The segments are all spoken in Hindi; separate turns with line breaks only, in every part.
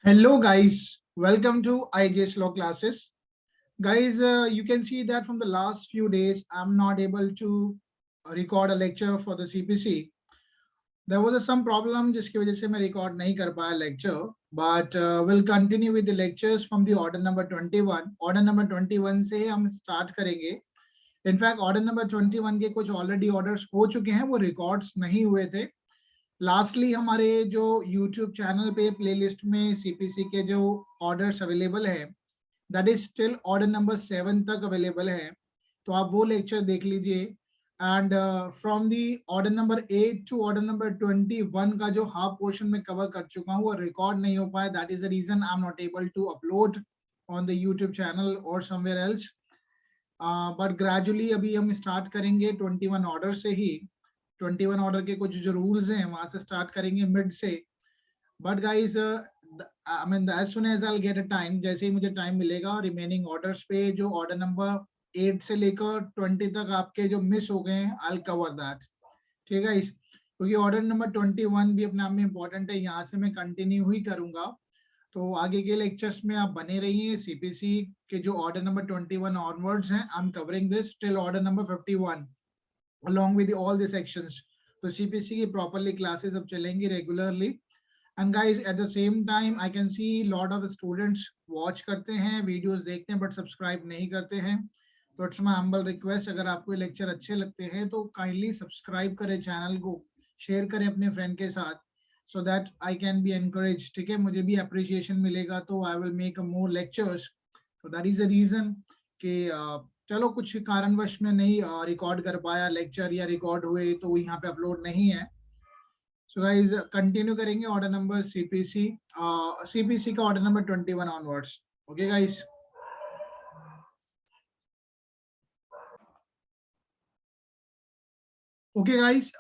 Hello guys, welcome to IJS Law classes. Guys, you can see that from the last few days, I'm not able to record a lecture for the CPC. There was some problem जिसकी वजह से मैं record नहीं कर पाया lecture, but we'll continue with the lectures from the order number 21. Order number 21 से हम start करेंगे. In fact, order number 21 के कुछ already orders हो चुके हैं, वो records नहीं हुए थे. लास्टली हमारे जो यूट्यूब चैनल पे प्लेलिस्ट में सीपीसी के जो ऑर्डर्स अवेलेबल है that is still order number 7 तक अवेलेबल है, तो आप वो लेक्चर देख लीजिए. And from the order number 8 to order number 21 का जो हाफ पोर्शन में कवर कर चुका हूँ वो रिकॉर्ड नहीं हो पाया. That is the reason I am not able to upload on the YouTube channel और समवेयर एल्स. बट ग्रेजुअली अभी हम स्टार्ट करेंगे 21 ऑर्डर से ही. 21 ऑर्डर के कुछ जो रूल्स हैं वहां से स्टार्ट करेंगे मिड से. But guys I mean as soon as I get a time, जैसे ही मुझे टाइम मिलेगा रिमेनिंग ऑर्डर्स पे जो ऑर्डर नंबर 8 से लेकर 20 तक आपके जो मिस हो गए हैं आई कवर दैट. ठीक है गाइस, क्योंकि ऑर्डर नंबर 21 भी अपने आप में इंपॉर्टेंट है, यहाँ से मैं कंटिन्यू ही करूंगा. तो आगे के लेक्चर्स में आप बने रहिए. सीपीसी के जो ऑर्डर नंबर 21 ऑनवर्ड्स हैं I am covering this till order number 51 along with all the sections. तो CPC की properly classes अब चलेंगी regularly. And guys, at the same time, I can see lot of students watch करते हैं, videos देखते हैं, but subscribe नहीं करते हैं. तो it's my humble request, अगर आपको lecture अच्छे लगते हैं तो kindly subscribe करें channel को, share करें अपने friend के साथ, so that I can be encouraged. ठीक है, मुझे भी appreciation मिलेगा तो I will make a more lectures. So that is the reason कि चलो कुछ कारणवश में नहीं रिकॉर्ड कर पाया लेक्चर, या रिकॉर्ड हुए तो यहाँ पे अपलोड नहीं है. सो गाइस कंटिन्यू करेंगे ऑर्डर नंबर सीपीसी का order number 21 onwards. Okay guys, okay guys,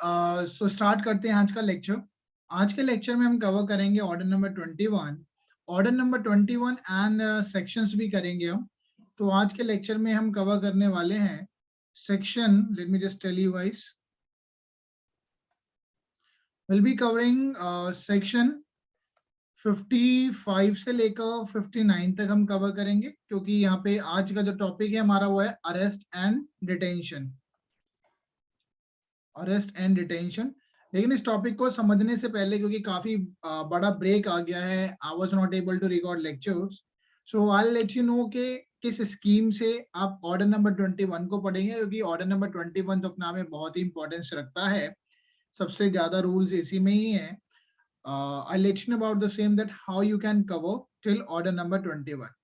so start करते हैं आज का लेक्चर. आज के लेक्चर में हम कवर करेंगे order number 21, order number 21 and sections भी करेंगे हम. तो आज के लेक्चर में हम कवर करने वाले हैं section, let me just tell you guys, will be covering section 55 से लेकर 59 तक हम कवर करेंगे, क्योंकि यहाँ पे आज का जो टॉपिक है हमारा वो है arrest and detention. Arrest and detention. लेकिन इस टॉपिक को समझने से पहले, क्योंकि काफी बड़ा ब्रेक आ गया है, I was not able to record lectures, so I will let you know कि किस स्कीम से आप ऑर्डर नंबर 21 को पढ़ेंगे, क्योंकि ऑर्डर नंबर 21 तो अपना में बहुत ही इंपॉर्टेंस रखता है. सबसे ज्यादा रूल्स इसी में ही है. I'll let you know about the same, that how you can cover till order number 21.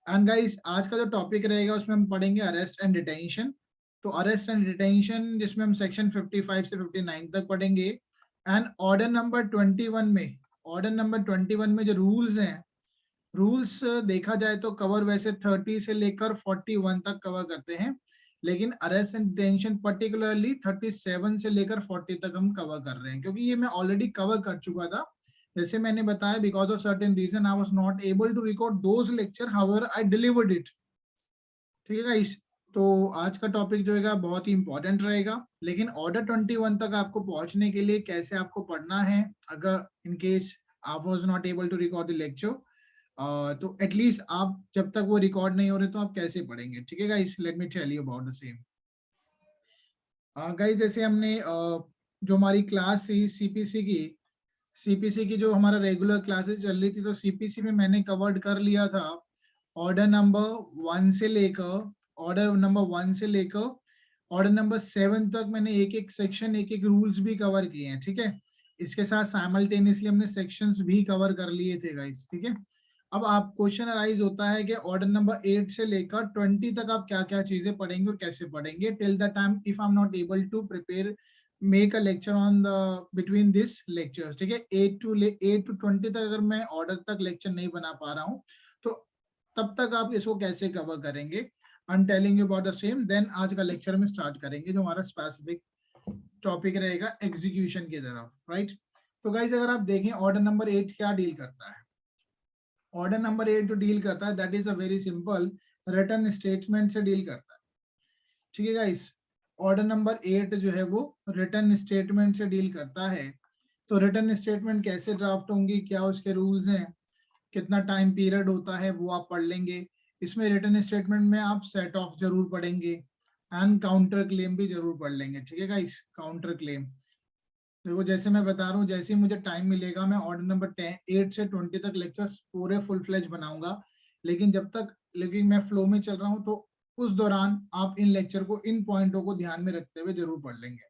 And guys, आज का जो टॉपिक रहेगा उसमें हम पढ़ेंगे अरेस्ट एंड डिटेंशन. तो अरेस्ट एंड डिटेंशन जिसमें हम सेक्शन 55 से 59 तक पढ़ेंगे. एंड ऑर्डर नंबर 21 में, ऑर्डर नंबर 21 में जो रूल्स हैं, रूल्स देखा जाए तो कवर वैसे 30 से लेकर 41 तक कवर करते हैं, लेकिन अरेस्ट एंड डिटेंशन पर्टिकुलरली 37 से लेकर 40 तक हम कवर कर रहे हैं, क्योंकि ये मैं ऑलरेडी कवर कर चुका था. जैसे मैंने बताया, because of certain reason I was not able to record those lecture, however I delivered it. ठीक है गाइस, तो आज का टॉपिक जो है बहुत ही इंपॉर्टेंट रहेगा. लेकिन ऑर्डर 21 तक आपको पहुंचने के लिए कैसे आपको पढ़ना है, अगर इन केस आप was not able to record the lecture, तो एटलीस्ट आप जब तक वो रिकॉर्ड नहीं हो रहे तो आप कैसे पढ़ेंगे. ठीक है guys, let me tell you about the same. Guys, जैसे हमने जो हमारी क्लास थी सीपीसी की जो हमारा रेगुलर क्लासेस चल रही थी, तो सीपीसी में मैंने कवर्ड कर लिया था ऑर्डर नंबर 1 से लेकर ऑर्डर नंबर 7 तक. मैंने एक एक सेक्शन, एक एक रूल्स भी कवर किए हैं. ठीक है, इसके साथ साइमल्टेनियसली हमने सेक्शंस भी कवर कर लिए थे गाइस. ठीक है, अब आप क्वेश्चन अराइज होता है कि ऑर्डर नंबर 8 से लेकर 20 तक आप क्या क्या चीजें पढ़ेंगे और कैसे पढ़ेंगे. Till the time if I am not able to prepare make a lecture on the between this lectures. ठीक है, 8 to 20 तक अगर मैं ऑर्डर तक लेक्चर नहीं बना पा रहा हूँ तो तब तक आप इसको कैसे कवर करेंगे, I am telling you about the same. Then आज का लेक्चर में स्टार्ट करेंगे जो हमारा स्पेसिफिक टॉपिक रहेगा एग्जीक्यूशन की तरफ. राइट, तो गाइस अगर आप देखें ऑर्डर नंबर 8 क्या डील करता है. ऑर्डर नंबर 8 जो डील करता है that is a very simple, return statement से डील करता है. ठीक है गाइस, ऑर्डर नंबर 8 जो है वो रिटर्न स्टेटमेंट से डील करता है. तो रिटर्न स्टेटमेंट कैसे ड्राफ्ट होंगी, क्या उसके रूल्स हैं, कितना टाइम पीरियड होता है वो आप पढ़ लेंगे। इसमें रिटन स्टेटमेंट में आप सेट ऑफ जरूर पढ़ेंगे एंड काउंटर क्लेम भी जरूर पढ़ लेंगे। ठीक है गाइस, काउंटर क्लेम देखो जैसे मैं बता रहा हूँ, जैसे ही मुझे टाइम मिलेगा मैं ऑर्डर नंबर 8 से 20 तक लेक्चर्स पूरे फुल फ्लेज बनाऊंगा। लेकिन मैं फ्लो में चल रहा हूँ, तो उस दौरान आप इन लेक्चर को, इन पॉइंटों को ध्यान में रखते हुए जरूर पढ़ लेंगे।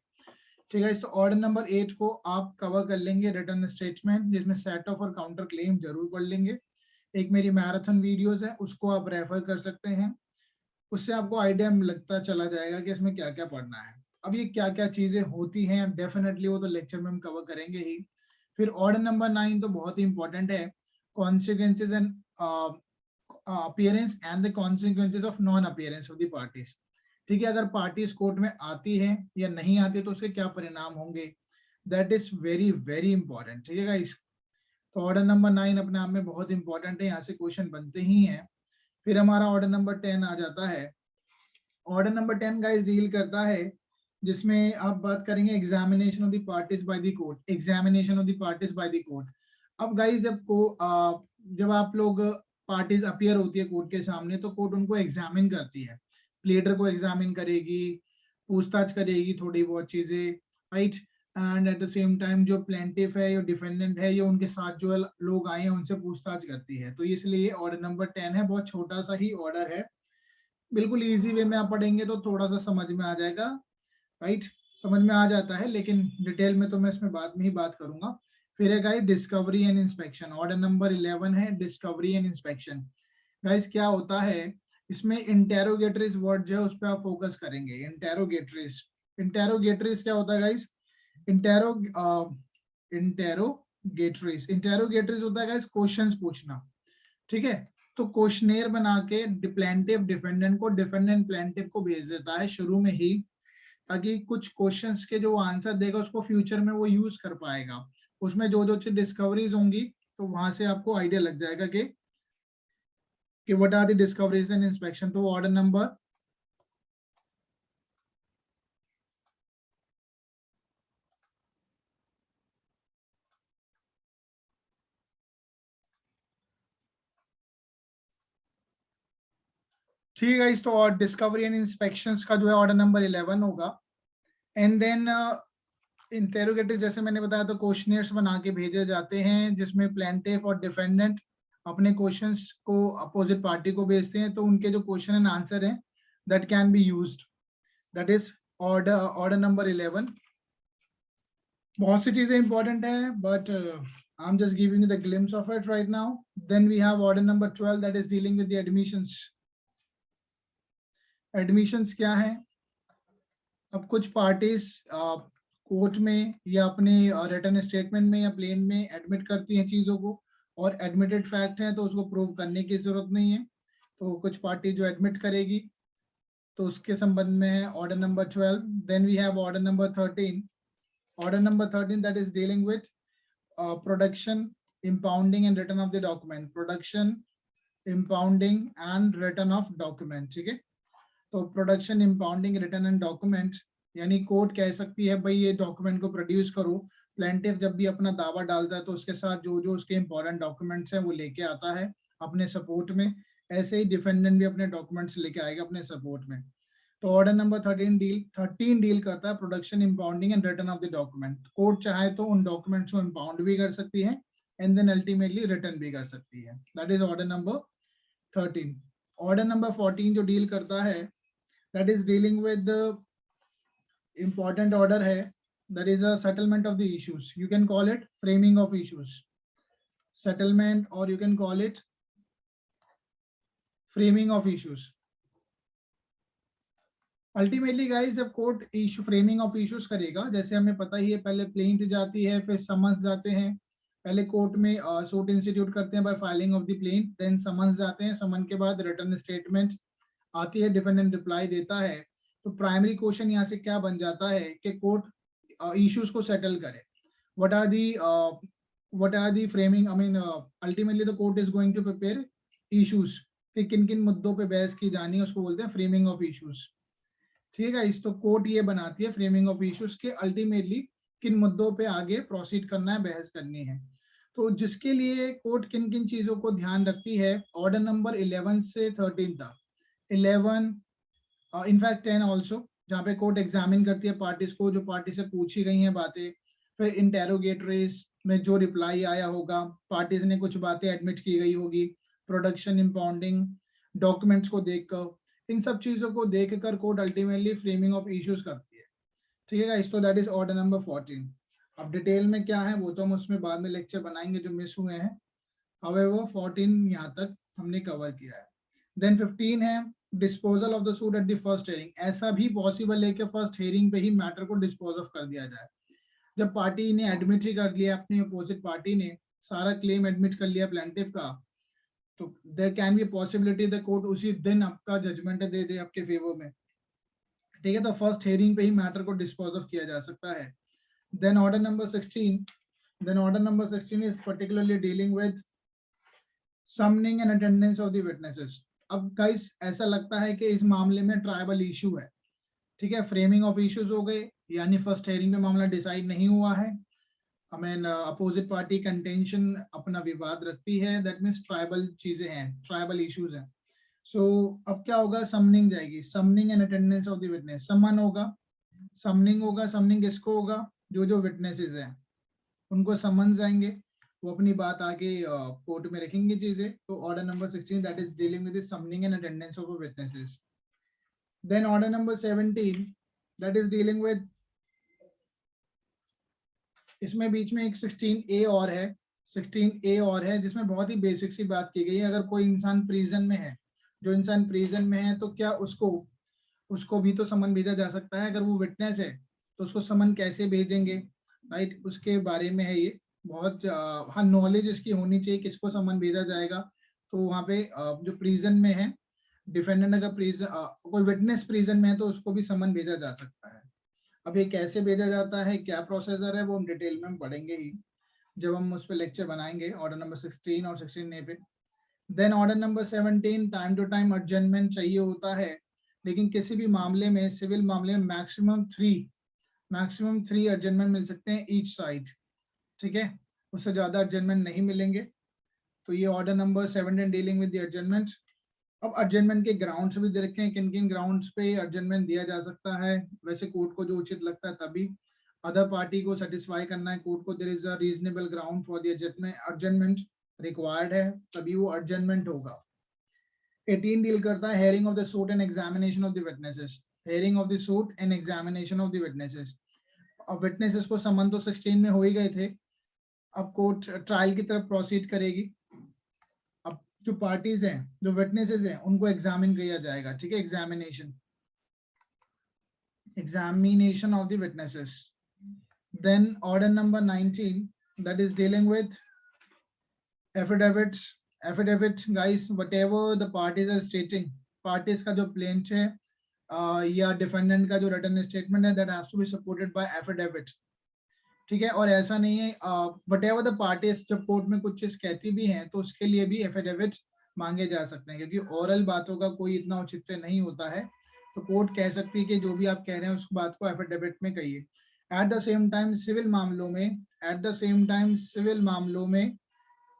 ठीक है, इस ऑर्डर नंबर 8 को आप कवर कर लेंगे, रिटर्न स्टेटमेंट जिसमें सेट ऑफ और काउंटर क्लेम जरूर पढ़ लेंगे। एक मेरी मैराथन वीडियोस है, उसको आप रेफर कर सकते हैं, उससे आपको आइडिया लगता चला जाएगा कि इसमें क्या क्या पढ़ना है। अब ये क्या क्या चीजें होती हैं डेफिनेटली वो तो लेक्चर में हम कवर करेंगे ही। फिर ऑर्डर नंबर 9 तो बहुत ही इंपॉर्टेंट है, consequences and appearance and the consequences of non appearance of the parties. ठीक है, अगर पार्टीज कोर्ट में आती है या नहीं आती तो उसके क्या परिणाम होंगे, that is very very important. ठीक है गाइस, तो ऑर्डर नंबर 9 अपने आप में बहुत इंपॉर्टेंट है, यहाँ से क्वेश्चन बनते ही हैं। फिर हमारा ऑर्डर नंबर 10 आ जाता है। ऑर्डर नंबर 10 गाइस डील करता है जिसमें आप बात करेंगे examination of the parties by the court, examination of the parties by the court. अब गाइस जब आप लोग पार्टीज अपीयर होती है कोर्ट के सामने, तो कोर्ट उनको एग्जामिन करती है, प्लेडर को एग्जामिन करेगी, पूछताछ करेगी थोड़ी बहुत चीजें, right. And eight the same time जो प्लेंटिफ है या डिफेंडेंट है या उनके साथ जो लोग आए हैं उनसे पूछताछ करती है। तो इसलिए ऑर्डर नंबर 10 है, बहुत छोटा सा ही ऑर्डर है, बिल्कुल इजी वे में आप पढ़ेंगे तो थोड़ा सा समझ में आ जाएगा, राइट। समझ में आ जाता है, लेकिन डिटेल में तो मैं इसमें बाद में ही बात करूंगा। फिर है guys discovery and inspection, order number 11 है डिस्कवरी एंड इंस्पेक्शन। गाइस क्या होता है इसमें, इंटेरोगेटरीज वर्ड जो है उस पर आप फोकस करेंगे। इंटेरोगेटरीज, इंटेरोगेटरीज क्या होता है गाइस, इंटेरो इंटेरोगेटरीज होता है गाइस क्वेश्चंस पूछना। ठीक है, तो क्वेश्चनेयर बना के प्लेंटिफ डिफेंडेंट को, डिफेंडेंट प्लेंटिफ को भेज देता है शुरू में ही, ताकि कुछ क्वेश्चंस के जो आंसर देगा उसको फ्यूचर में वो यूज कर पाएगा। उसमें जो जो चीज डिस्कवरीज होंगी तो वहां से आपको आइडिया लग जाएगा कि what are the discoveries and inspection. तो ऑर्डर नंबर ठीक है, इस तो और डिस्कवरी एंड इंस्पेक्शंस का जो है ऑर्डर नंबर 11 होगा। एंड देन इंटेरोगेटिव जैसे मैंने बताया तो क्वेश्चनियर्स बना के भेजे जाते हैं जिसमें प्लेंटिफ और डिफेंडेंट अपने क्वेश्चंस को अपोजिट पार्टी को भेजते हैं, तो उनके जो क्वेश्चन एंड आंसर हैं that can be used, that is order number 11। बहुत सी चीजें इंपॉर्टेंट है but I am just giving you the glimpse of it right now. Then we have order number 12 that is dealing with the admissions. Admissions क्या है, अब कुछ पार्टीज कोर्ट में या अपने रिटर्न स्टेटमेंट में या प्लेन में एडमिट करती हैं चीजों को, और एडमिटेड फैक्ट है तो उसको प्रूव करने की जरूरत नहीं है, तो कुछ पार्टी जो एडमिट करेगी तो उसके संबंध में है order number 12। Then we have order number 13, order number 13 that is dealing with production, impounding and return of the document, production, impounding and return of document। ठीक है, तो production, impounding, return and document, यानी कोर्ट कह सकती है भाई ये डॉक्यूमेंट को प्रोड्यूस करो। प्लेंटिफ जब भी अपना दावा डालता है तो उसके साथ जो जो उसके इंपॉर्टेंट डॉक्यूमेंट्स हैं वो लेके आता है अपने सपोर्ट में, ऐसे ही डिफेंडेंट भी अपने डॉक्यूमेंट्स लेके आएगा अपने सपोर्ट में। तो ऑर्डर नंबर 13 डील करता है production, impounding and return of the document. Court चाहे तो उन डॉक्यूमेंट्स को इम्पाउंड भी कर सकती है एंड देन अल्टीमेटली रिटर्न भी कर सकती है, that is order number 13। Order number 14 जो डील करता है that is dealing with the important order hai, that is a settlement of the issues, you can call it framing of issues, settlement, or you can call it framing of issues। Ultimately guys जब court issue framing of issues करेगा, जैसे हमें पता ही है पहले प्लेंट जाती है फिर समन्स जाते हैं, पहले कोर्ट में सूट इंस्टीट्यूट करते हैं by filing of the plaint, then summons जाते हैं, समन के बाद रिटर्न स्टेटमेंट आती है, डिफेंडेंट रिप्लाई देता है। तो प्राइमरी क्वेश्चन यहाँ से क्या बन जाता है कि कोर्ट इश्यूज को सेटल करे, what are the framing, I mean ultimately the court is going to prepare issues कि किन किन मुद्दों पे बहस की जानी है, उसको बोलते हैं फ्रेमिंग ऑफ इश्यूज। ठीक है, इस तो कोर्ट ये बनाती है फ्रेमिंग ऑफ इश्यूज के अल्टीमेटली किन मुद्दों पे आगे प्रोसीड करना है, बहस करनी है। तो जिसके लिए कोर्ट किन किन चीजों को ध्यान रखती है, ऑर्डर नंबर 11 से 13 तक, 11 इनफैक्ट 10 ऑल्सो, जहाँ पे कोर्ट एग्जामिन करती है पार्टीज को, जो पार्टी से पूछी गई हैं बातें, फिर इंटेरोगेटरीज में जो रिप्लाई आया होगा, पार्टीज ने कुछ बातें एडमिट की गई होगी, प्रोडक्शन इम्पाउंडिंग, डॉक्यूमेंट्स को देखकर, इन सब चीजों को देखकर court ultimately framing of issues करती है। ठीक है गाइस, तो दैट इज ऑर्डर नंबर 14। अब डिटेल में क्या है वो तो हम उसमें बाद में लेक्चर बनाएंगे जो मिस हुए हैं। However, 14 यहाँ तक हमने कवर किया है। देन 15 है disposal of the suit at the first hearing. ऐसा भी पॉसिबल है कि फर्स्ट हेयरिंग पे ही मैटर को डिस्पोज ऑफ कर दिया जाए। जब पार्टी ने एडमिट ही कर लिया, अपनी अपोजिट पार्टी ने सारा क्लेम एडमिट कर लिया प्लेंटिफ का, तो there can be possibility the court उसी दिन आपका जजमेंट दे दे आपके फेवर में। ठीक है, तो फर्स्ट हेयरिंग पे ही मैटर को डिस्पोज ऑफ किया जा सकता है। Then order number 16 is particularly dealing with summoning and attendance of the witnesses। अब गाइस ऐसा लगता है कि इस मामले में ट्राइबल इशू है। ठीक है, फ्रेमिंग ऑफ इश्यूज हो गए, यानी फर्स्ट हेयरिंग में मामला डिसाइड नहीं हुआ है, हमें अपोजिट पार्टी कंटेंशन अपना विवाद रखती है, दैट मीन्स ट्राइबल चीजें हैं, ट्राइबल इश्यूज हैं। सो अब क्या होगा, समनिंग जाएगी, summoning and attendance of the witness. Summon होगा, समनिंग होगा, समनिंग किसको होगा, जो जो विटनेसेस हैं उनको समन जाएंगे, वो अपनी बात आगे कोर्ट में रखेंगे चीजें। तो order number 16 that is dealing with the summoning and attendance of witnesses. Then order number 17 that is dealing with, इसमें बीच में एक 16A और है, 16A और है जिसमें बहुत ही बेसिक सी बात की गई है। अगर कोई इंसान प्रिजन में है, जो इंसान प्रिजन में है, तो क्या उसको भी तो समन भेजा जा सकता है। अगर वो विटनेस है तो उसको समन कैसे भेजेंगे, राइट, उसके बारे में है ये। बहुत हाँ नॉलेज इसकी होनी चाहिए किसको समन भेजा जाएगा। तो वहाँ पे जो प्रिजन में है डिफेंडेंट, अगर प्रिजन कोई विटनेस प्रिजन में है तो उसको भी समन भेजा जा सकता है। अब ये कैसे भेजा जाता है, क्या प्रोसीजर है, वो हम डिटेल में पढ़ेंगे ही जब हम उस पर लेक्चर बनाएंगे ऑर्डर नंबर 16 और 16A पे। Then order number 17 time to time adjournment चाहिए होता है, लेकिन किसी भी मामले में, सिविल मामले में मैक्सिमम 3 एडजमेंट मिल सकते हैं ईच साइड। ठीक है, उससे ज्यादा एडजमेंट नहीं मिलेंगे। तो ये order number 17 dealing with the adjournment. अब एडजमेंट के ग्राउंड्स भी दे रखे हैं, किन किन ग्राउंड्स पे एडजमेंट दिया जा सकता है। वैसे कोर्ट को जो उचित लगता है तभी अदर पार्टी को सेटिस्फाई करना है कोर्ट को, there is a reasonable ground for the adjournment required है, तभी वो एडजमेंट होगा। 18 डील करता है hearing of the suit and examination of the witnesses. Hearing of the suit and examination of the witnesses. अब विटनेसेस को समन तो 16 में हो ही गए थे, अब कोर्ट ट्रायल की तरफ प्रोसीड करेगी। अब जो पार्टीज हैं, जो विटनेसेस हैं, उनको एग्जामिन किया जाएगा। ठीक है, examination of the witnesses. Then order number 19 that is dealing with affidavits. Affidavit guys, whatever the parties are stating, parties का जो प्लेंट है या डिफेंडेंट का जो रिटन स्टेटमेंट है, that has to be supported by affidavit. ठीक है, और ऐसा नहीं है whatever the parties, जब कोर्ट में कुछ चीज कहती भी हैं तो उसके लिए भी एफिडेविट मांगे जा सकते हैं, क्योंकि ओरल बातों का कोई इतना औचित्य नहीं होता है। तो कोर्ट कह सकती है कि जो भी आप कह रहे हैं उस बात को एफिडेविट में कहिए। At the same time civil मामलों में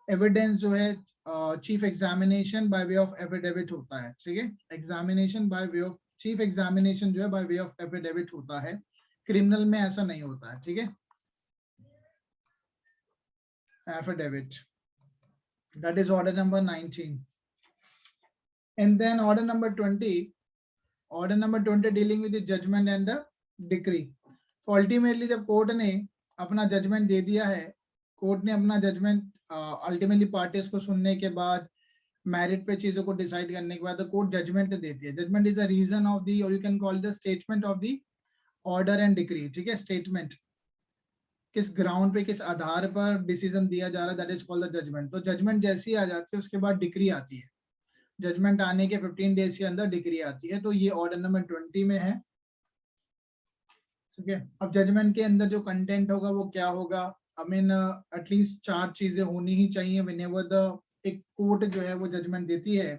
एविडेंस जो है chief examination by way of affidavit होता है। ठीक है, examination by way of chief examination जो है बाय वे ऑफ एफिडेविट होता है, क्रिमिनल में ऐसा नहीं होता है। ठीक है, affidavit, that is order number 19. And then order number 20 dealing with the judgment and the decree। तो अल्टीमेटली जब कोर्ट ने अपना जजमेंट दे दिया है, कोर्ट ने अपना जजमेंट अल्टीमेटली पार्टीज को सुनने के बाद, मेरिट पे चीजों को डिसाइड करने के बाद कोर्ट जजमेंट देती है। Judgment is a reason of the, और you can call the statement of the order and decree. ठीक है, स्टेटमेंट किस ग्राउंड पे, किस आधार पर डिसीजन दिया जा रहा है, that is called the judgment. तो जजमेंट जैसी आ जाती है उसके बाद डिक्री आती है, जजमेंट आने के 15 डेज के अंदर डिक्री आती है। तो ये ऑर्डर नंबर 20 में है। ठीक है, अब जजमेंट के अंदर जो कंटेंट होगा वो क्या होगा, आई मीन एटलीस्ट 4 चीजें होनी ही चाहिए व्हेनेवर द एक कोर्ट जो है वो जजमेंट देती है।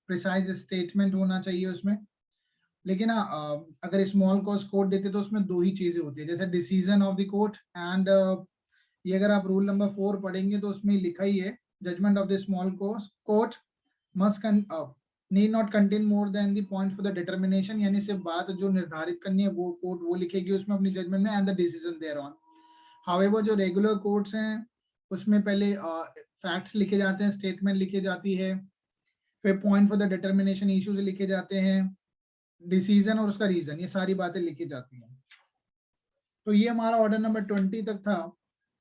प्रिसाइज स्टेटमेंट होना चाहिए उसमें, लेकिन अगर स्मॉल कॉज कोर्ट देते तो उसमें 2 ही चीजें होती है, जैसे decision of the court and ये अगर आप रूल नंबर 4 पढ़ेंगे तो उसमें लिखा ही है, judgment of the small court must need not contain more than the point for the determination, यानी सिर्फ बात जो निर्धारित करनी है वो कोर्ट वो लिखेगी उसमें अपनी जजमेंट में, and the decision there on. However जो रेगुलर कोर्ट्स हैं उसमें पहले फैक्ट्स लिखे जाते हैं, स्टेटमेंट लिखी जाती है, फिर point for the determination issues लिखे जाते हैं, डिसीजन और उसका रीजन, ये सारी बातें लिखी जाती हैं। तो ये हमारा ऑर्डर नंबर 20 तक था।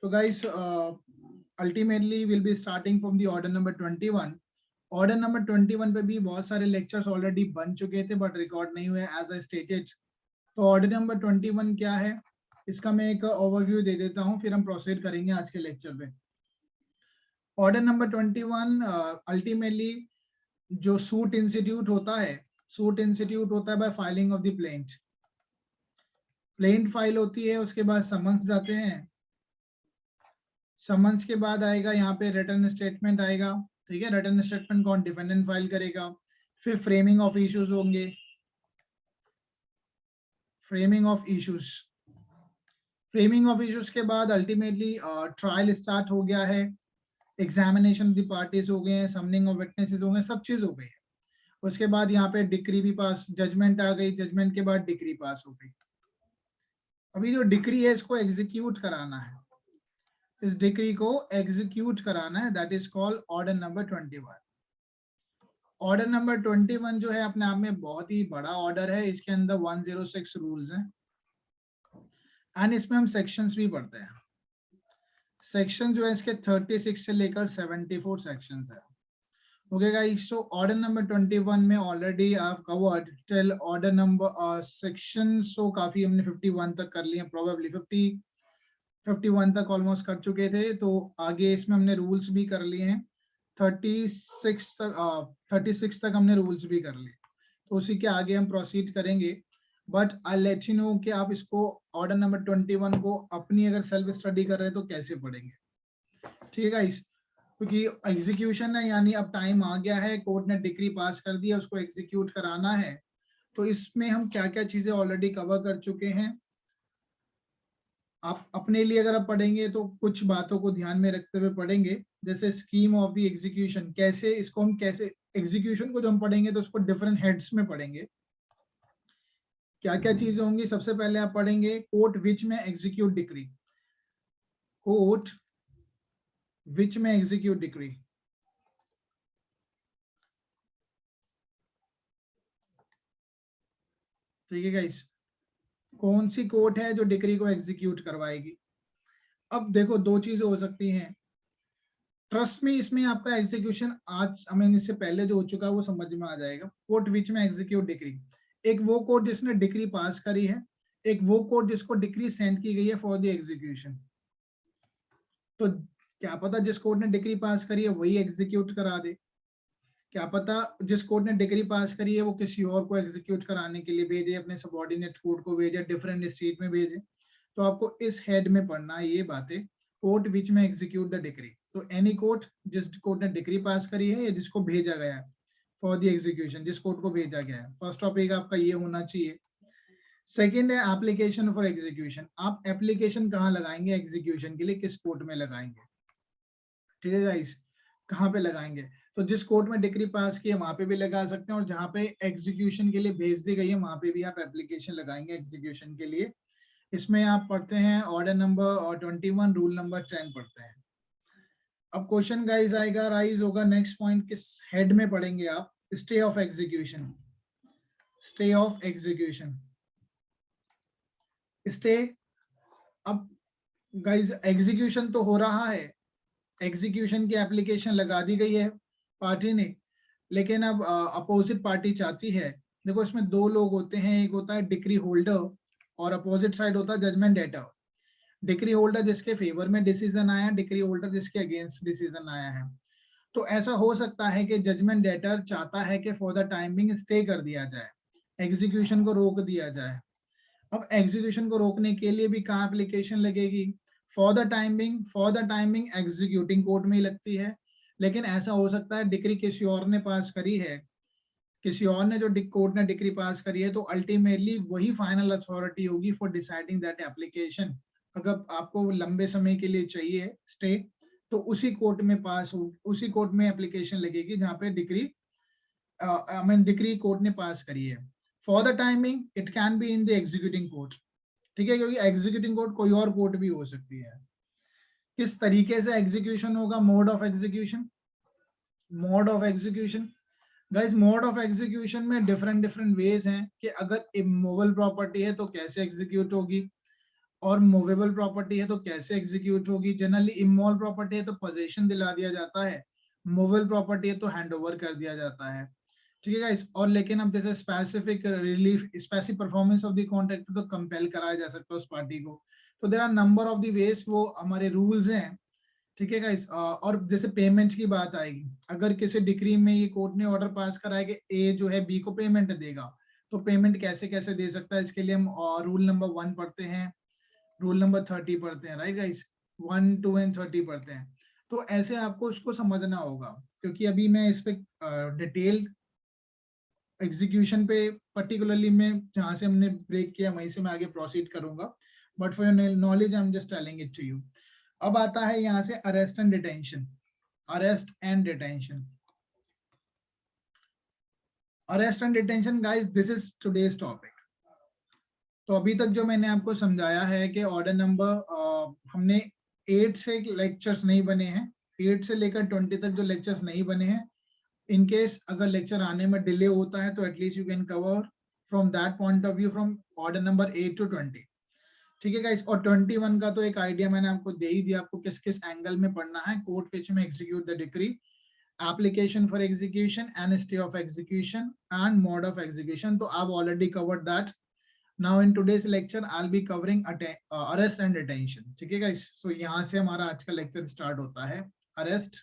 तो guys ultimately will be starting from the order number 21। Order number 21 पे भी बहुत सारे लेक्चर्स ऑलरेडी बन चुके थे बट रिकॉर्ड नहीं हुए एज आई स्टेटेड। तो ऑर्डर नंबर 21 क्या है, इसका मैं एक ओवरव्यू दे देता हूँ, फिर हम प्रोसीड करेंगे आज के लेक्चर पे। ऑर्डर नंबर 21 अल्टीमेटली जो सूट इंस्टीट्यूट होता है, सूट इंस्टीट्यूट होता है bye filing of the plaint. Plaint file होती है, उसके बाद समन्स जाते हैं, समन्स के बाद आएगा यहाँ पे रिटर्न स्टेटमेंट आएगा, ठीक है। रिटर्न स्टेटमेंट कौन, डिफेंडेंट फाइल करेगा। फिर फ्रेमिंग ऑफ इश्यूज होंगे, framing of issues, framing of issues के बाद अल्टीमेटली ट्रायल स्टार्ट हो गया है, एग्जामिनेशन ऑफ द पार्टीज हो गए हैं, समनिंग ऑफ विटनेसेस हो गए, सब चीज हो गई है। उसके बाद यहाँ पे डिक्री भी पास, जजमेंट आ गई, जजमेंट के बाद डिक्री पास हो गई। अभी जो डिक्री है इसको एग्जीक्यूट कराना है, इस डिक्री को एग्जीक्यूट कराना है, that is called order number 21। Order number 21 जो है अपने आप में बहुत ही बड़ा ऑर्डर है, इसके अंदर 106 रूल्स हैं एंड इसमें हम सेक्शंस भी पढ़ते हैं। सेक्शन जो है इसके 36 से लेकर 74 सेक्शंस है। Okay guys, so order number 21 में already I have covered till order number section, so काफी हमने 51 तक कर लिए, प्रोबेबली 51 तक ऑलमोस्ट कर चुके थे। तो आगे इसमें हमने रूल्स भी कर लिए हैं, 36 तक हमने रूल्स भी कर लिए, तो उसी के आगे हम प्रोसीड करेंगे। But I let you know कि आप इसको ऑर्डर नंबर 21 को अपनी अगर सेल्फ स्टडी कर रहे हैं तो कैसे पढ़ेंगे, ठीक है गाइस। क्योंकि एग्जीक्यूशन है, यानी अब टाइम आ गया है, कोर्ट ने डिक्री पास कर दिया, उसको एग्जीक्यूट कराना है। तो इसमें हम क्या क्या चीजें ऑलरेडी कवर कर चुके हैं, आप अपने लिए अगर आप पढ़ेंगे तो कुछ बातों को ध्यान में रखते हुए पढ़ेंगे, जैसे स्कीम ऑफ द एग्जीक्यूशन, कैसे इसको हम कैसे एग्जीक्यूशन को जो हम पढ़ेंगे तो उसको डिफरेंट हेड्स में पढ़ेंगे, क्या क्या चीजें होंगी। सबसे पहले आप पढ़ेंगे कोर्ट विच में एग्जीक्यूट डिक्री, कोर्ट विच में एग्जीक्यूट डिक्री, ठीक है गाइस, कौन सी कोर्ट है जो डिक्री को एग्जीक्यूट करवाएगी। अब देखो दो चीजें हो सकती हैं, ट्रस्ट में इसमें आपका एग्जीक्यूशन आज हमें इससे पहले जो हो चुका है वो समझ में आ जाएगा। कोर्ट विच में एग्जीक्यूट डिक्री, एक वो कोर्ट जिसने डिक्री पास करी है, एक वो कोर्ट जिसको डिक्री सेंड की गई है फॉर द एग्जीक्यूशन। तो क्या पता जिस कोर्ट ने डिक्री पास करी है वही एग्जीक्यूट करा दे, क्या पता जिस कोर्ट ने डिग्री पास करी है वो किसी और को एग्जीक्यूट कराने के लिए भेजे, अपने सबऑर्डिनेट कोर्ट को भेजे, डिफरेंट स्टेट में भेजे। तो आपको इस हेड में पढ़ना है ये बातें, कोर्ट विच में एग्जीक्यूट द डिग्री। तो एनी कोर्ट जिस कोर्ट ने डिग्री पास करी है या जिसको भेजा गया है फॉर द एग्जीक्यूशन, जिस कोर्ट को भेजा गया है, फर्स्ट टॉपिक आपका ये होना चाहिए। सेकेंड है एप्लीकेशन फॉर एग्जीक्यूशन, आप एप्लीकेशन कहाँ लगाएंगे एग्जीक्यूशन के लिए, किस कोर्ट में लगाएंगे, ठीक है गाइस, कहाँ पे लगाएंगे। तो जिस कोर्ट में डिग्री पास की है वहां पे भी लगा सकते हैं, और जहाँ पे एग्जीक्यूशन के लिए भेज दी गई है वहां पे भी आप एप्लीकेशन लगाएंगे एग्जीक्यूशन के लिए। इसमें आप पढ़ते हैं ऑर्डर नंबर 21 रूल नंबर 10 पढ़ते हैं। अब क्वेश्चन गाइस आएगा, राइज होगा, नेक्स्ट पॉइंट किस हेड में पढ़ेंगे आप, stay of execution, stay of execution, stay. अब गाइस एग्जीक्यूशन तो हो रहा है, एग्जीक्यूशन की एप्लीकेशन लगा दी गई है पार्टी ने, लेकिन अब अपोजिट पार्टी चाहती है, देखो इसमें दो लोग होते हैं, एक होता है डिक्री होल्डर और अपोजिट साइड होता है जजमेंट डेटर। डिक्री होल्डर जिसके फेवर में डिसीजन आया, डिक्री होल्डर जिसके अगेंस्ट डिसीजन आया है। तो ऐसा हो सकता है कि जजमेंट डेटर चाहता है कि फॉर द टाइमिंग स्टे कर दिया जाए, एग्जीक्यूशन को रोक दिया जाए। अब एग्जीक्यूशन को रोकने के लिए भी कहाँ एप्लीकेशन लगेगी, for the timing executing court में ही लगती है। लेकिन ऐसा हो सकता है डिक्री किसी और ने पास करी है, किसी और ने जो कोर्ट ने डिक्री पास करी है, तो अल्टीमेटली वही फाइनल अथॉरिटी होगी फॉर डिसाइडिंग दैट एप्लीकेशन। अगर आपको लंबे समय के लिए चाहिए स्टे, तो उसी कोर्ट में उसी कोर्ट में एप्लीकेशन लगेगी जहाँ पे डिक्री डिक्री कोर्ट ने पास करी है. For the timing it can be in the executing court. ठीक है, क्योंकि एग्जीक्यूटिंग कोर्ट कोई और कोर्ट भी हो सकती है. किस तरीके से एग्जीक्यूशन होगा, mode of execution. Mode of execution guys, mode of execution में डिफरेंट डिफरेंट वेज हैं कि अगर इमूवेबल प्रॉपर्टी है तो कैसे एग्जीक्यूट होगी, और मूवेबल प्रॉपर्टी है तो कैसे एग्जीक्यूट होगी. जनरली इमूवेबल प्रॉपर्टी है तो पोजीशन दिला दिया जाता है, मूवेबल प्रॉपर्टी है तो हैंडओवर कर दिया जाता है. ठीक है गाइस. और लेकिन अब जैसे specific relief, specific performance of the contract तो कंपेल कराया जा सकता है उस पार्टी को. तो there are number of the ways, वो हमारे रूल्स हैं. ठीक है गाइस. और जैसे पेमेंट की बात आएगी, अगर किसी डिक्री में ये कोर्ट ने ऑर्डर पास कराया कि ए जो है बी को पेमेंट देगा, तो पेमेंट कैसे कैसे दे सकता है, इसके लिए हम रूल नंबर 1 पढ़ते हैं, रूल नंबर 30 पढ़ते हैं. राइट गाइस, 1, 2 एंड 30 पढ़ते हैं. तो ऐसे आपको उसको समझना होगा, क्योंकि अभी मैं इस पे डिटेल एग्जीक्यूशन पे पर्टिकुलरली में जहां से हमने ब्रेक किया वहीं से मैं आगे प्रोसीड करूंगा. But for your knowledge I am just telling it to you. अब आता है यहाँ से arrest and detention. Arrest and detention, arrest and detention guys, this is today's topic. तो अभी तक जो मैंने आपको समझाया है कि ऑर्डर नंबर हमने 8 से लेक्चर्स नहीं बने हैं, 8 से लेकर 20 तक जो लेक्चर्स नहीं बने हैं, इन केस अगर लेक्चर आने में डिले होता है तो at least you can cover from that point of view from order number 8 to 20. ठीक है गाइस. और 21 का तो एक आइडिया मैंने आपको दे ही दिया, आपको किस किस एंगल में पढ़ना है. कोर्ट विच में execute the decree, application for execution and stay of execution and mode of execution. तो I've already covered that. Now in today's lecture I'll be covering arrest and detention. ठीक है गाइस. सो यहाँ से हमारा आज का लेक्चर स्टार्ट होता है, arrest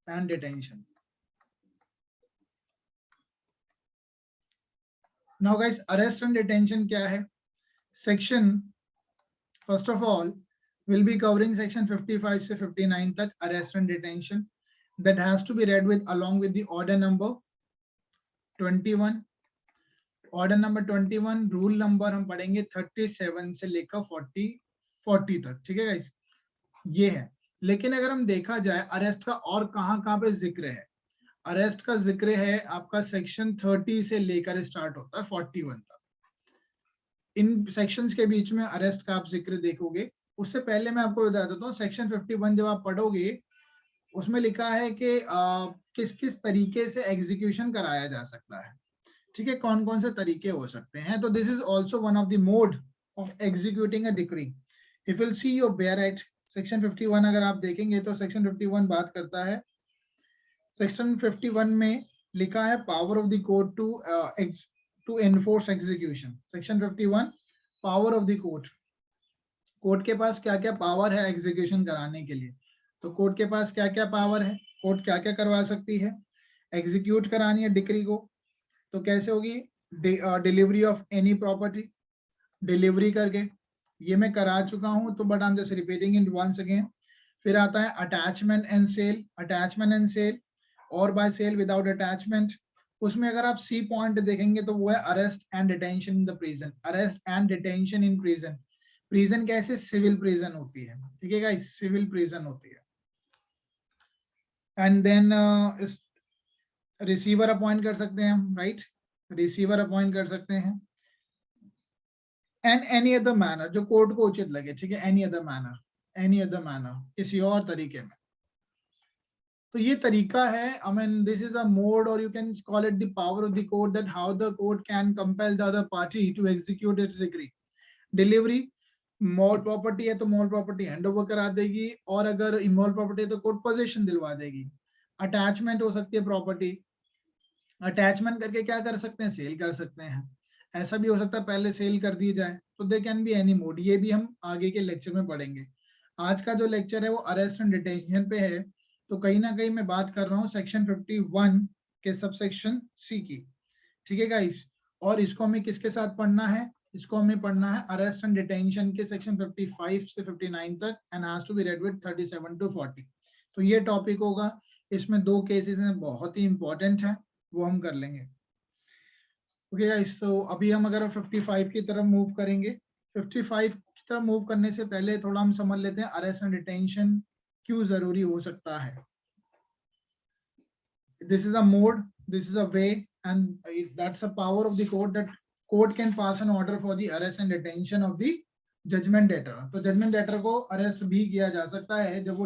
and detention. Now guys, arrest and detention क्या है? Section, first of all, we'll be covering section 55 से 59 तक, arrest and detention, that has to be read with along with the order number 21. Order number 21, rule number हम पढ़ेंगे 37 से लेकर 40 तक. ठीक है गाइस, ये है. लेकिन अगर हम देखा जाए अरेस्ट का और कहाँ पे जिक्र है, अरेस्ट का जिक्र है आपका सेक्शन 30 से लेकर स्टार्ट होता है 41 तक. इन सेक्शंस के बीच में अरेस्ट का आप जिक्र देखोगे. उससे पहले मैं आपको बता देता हूँ, सेक्शन 51 जब आप पढ़ोगे उसमें लिखा है कि किस किस तरीके से एग्जीक्यूशन कराया जा सकता है. ठीक है, कौन कौन से तरीके हो सकते हैं. तो this is also one of the mode of executing a decree. If will see your bare act section 51 अगर आप देखेंगे तो सेक्शन 51 बात करता है, सेक्शन 51 में लिखा है power of the court to enforce execution. Section 51, power of the court. Court के पास क्या क्या पावर है एग्जीक्यूशन कराने के लिए. तो कोर्ट के पास क्या क्या पावर है, कोर्ट क्या क्या करवा सकती है. एग्जीक्यूट करानी है डिक्री को, तो कैसे होगी, delivery of any property, delivery करके, ये मैं करा चुका हूं तो but I am just repeating it once again. फिर आता है attachment and sale, attachment and sale और बाय सेल विदाउट अटैचमेंट. उसमें अगर आप सी पॉइंट देखेंगे तो वो है arrest and detention in the prison. Arrest and detention in prison. Prison कैसे, सिविल प्रिजन होती है. ठीक है गाइस, सिविल प्रिजन होती है. एंड देन रिसीवर अपॉइंट कर सकते हैं हम, राइट, रिसीवर अपॉइंट कर सकते हैं. एंड एनी अदर मैनर, जो कोर्ट को उचित लगे. ठीक है, any other manner, any other manner, किसी और तरीके में. तो ये तरीका है. I mean this is a mode और you can call it the power of the court, that how the court can compel the other party to execute its decree. Delivery, मॉल प्रॉपर्टी है तो मॉल प्रॉपर्टी हैंड ओवर करा देगी, और अगर इमॉल प्रॉपर्टी है तो कोर्ट पोजीशन दिलवा देगी. अटैचमेंट हो सकती है प्रॉपर्टी, अटैचमेंट करके क्या कर सकते हैं, सेल कर सकते हैं. ऐसा भी हो सकता है पहले सेल कर दी जाए. तो they can be any mode. ये भी हम आगे के लेक्चर में पढ़ेंगे. आज का जो लेक्चर है वो अरेस्ट एंड डिटेंशन पे है. तो कहीं ना कहीं मैं बात कर रहा हूँ सेक्शन 51 के सबसेक्शन सी की. ठीक है गाइस, और इसको हमें किसके साथ पढ़ना है, इसको हमें पढ़ना है अरेस्ट एंड डिटेंशन के सेक्शन 55 से 59 तक, and has to be read with 37 to 40. तो ये टॉपिक होगा. इसमें 2 केसेस हैं बहुत ही इंपॉर्टेंट है, वो हम कर लेंगे. ओके गाइस, तो अभी हम अगर 55 की तरफ मूव करेंगे, 55 तरफ मूव करने से पहले थोड़ा हम समझ लेते हैं अरेस्ट एंड डिटेंशन क्यों जरूरी हो सकता है. This is a mode, this is a way, and that's a power of the court that court can pass an order for the arrest and detention of the judgment debtor. तो judgment debtor को अरेस्ट भी किया जा सकता है जब वो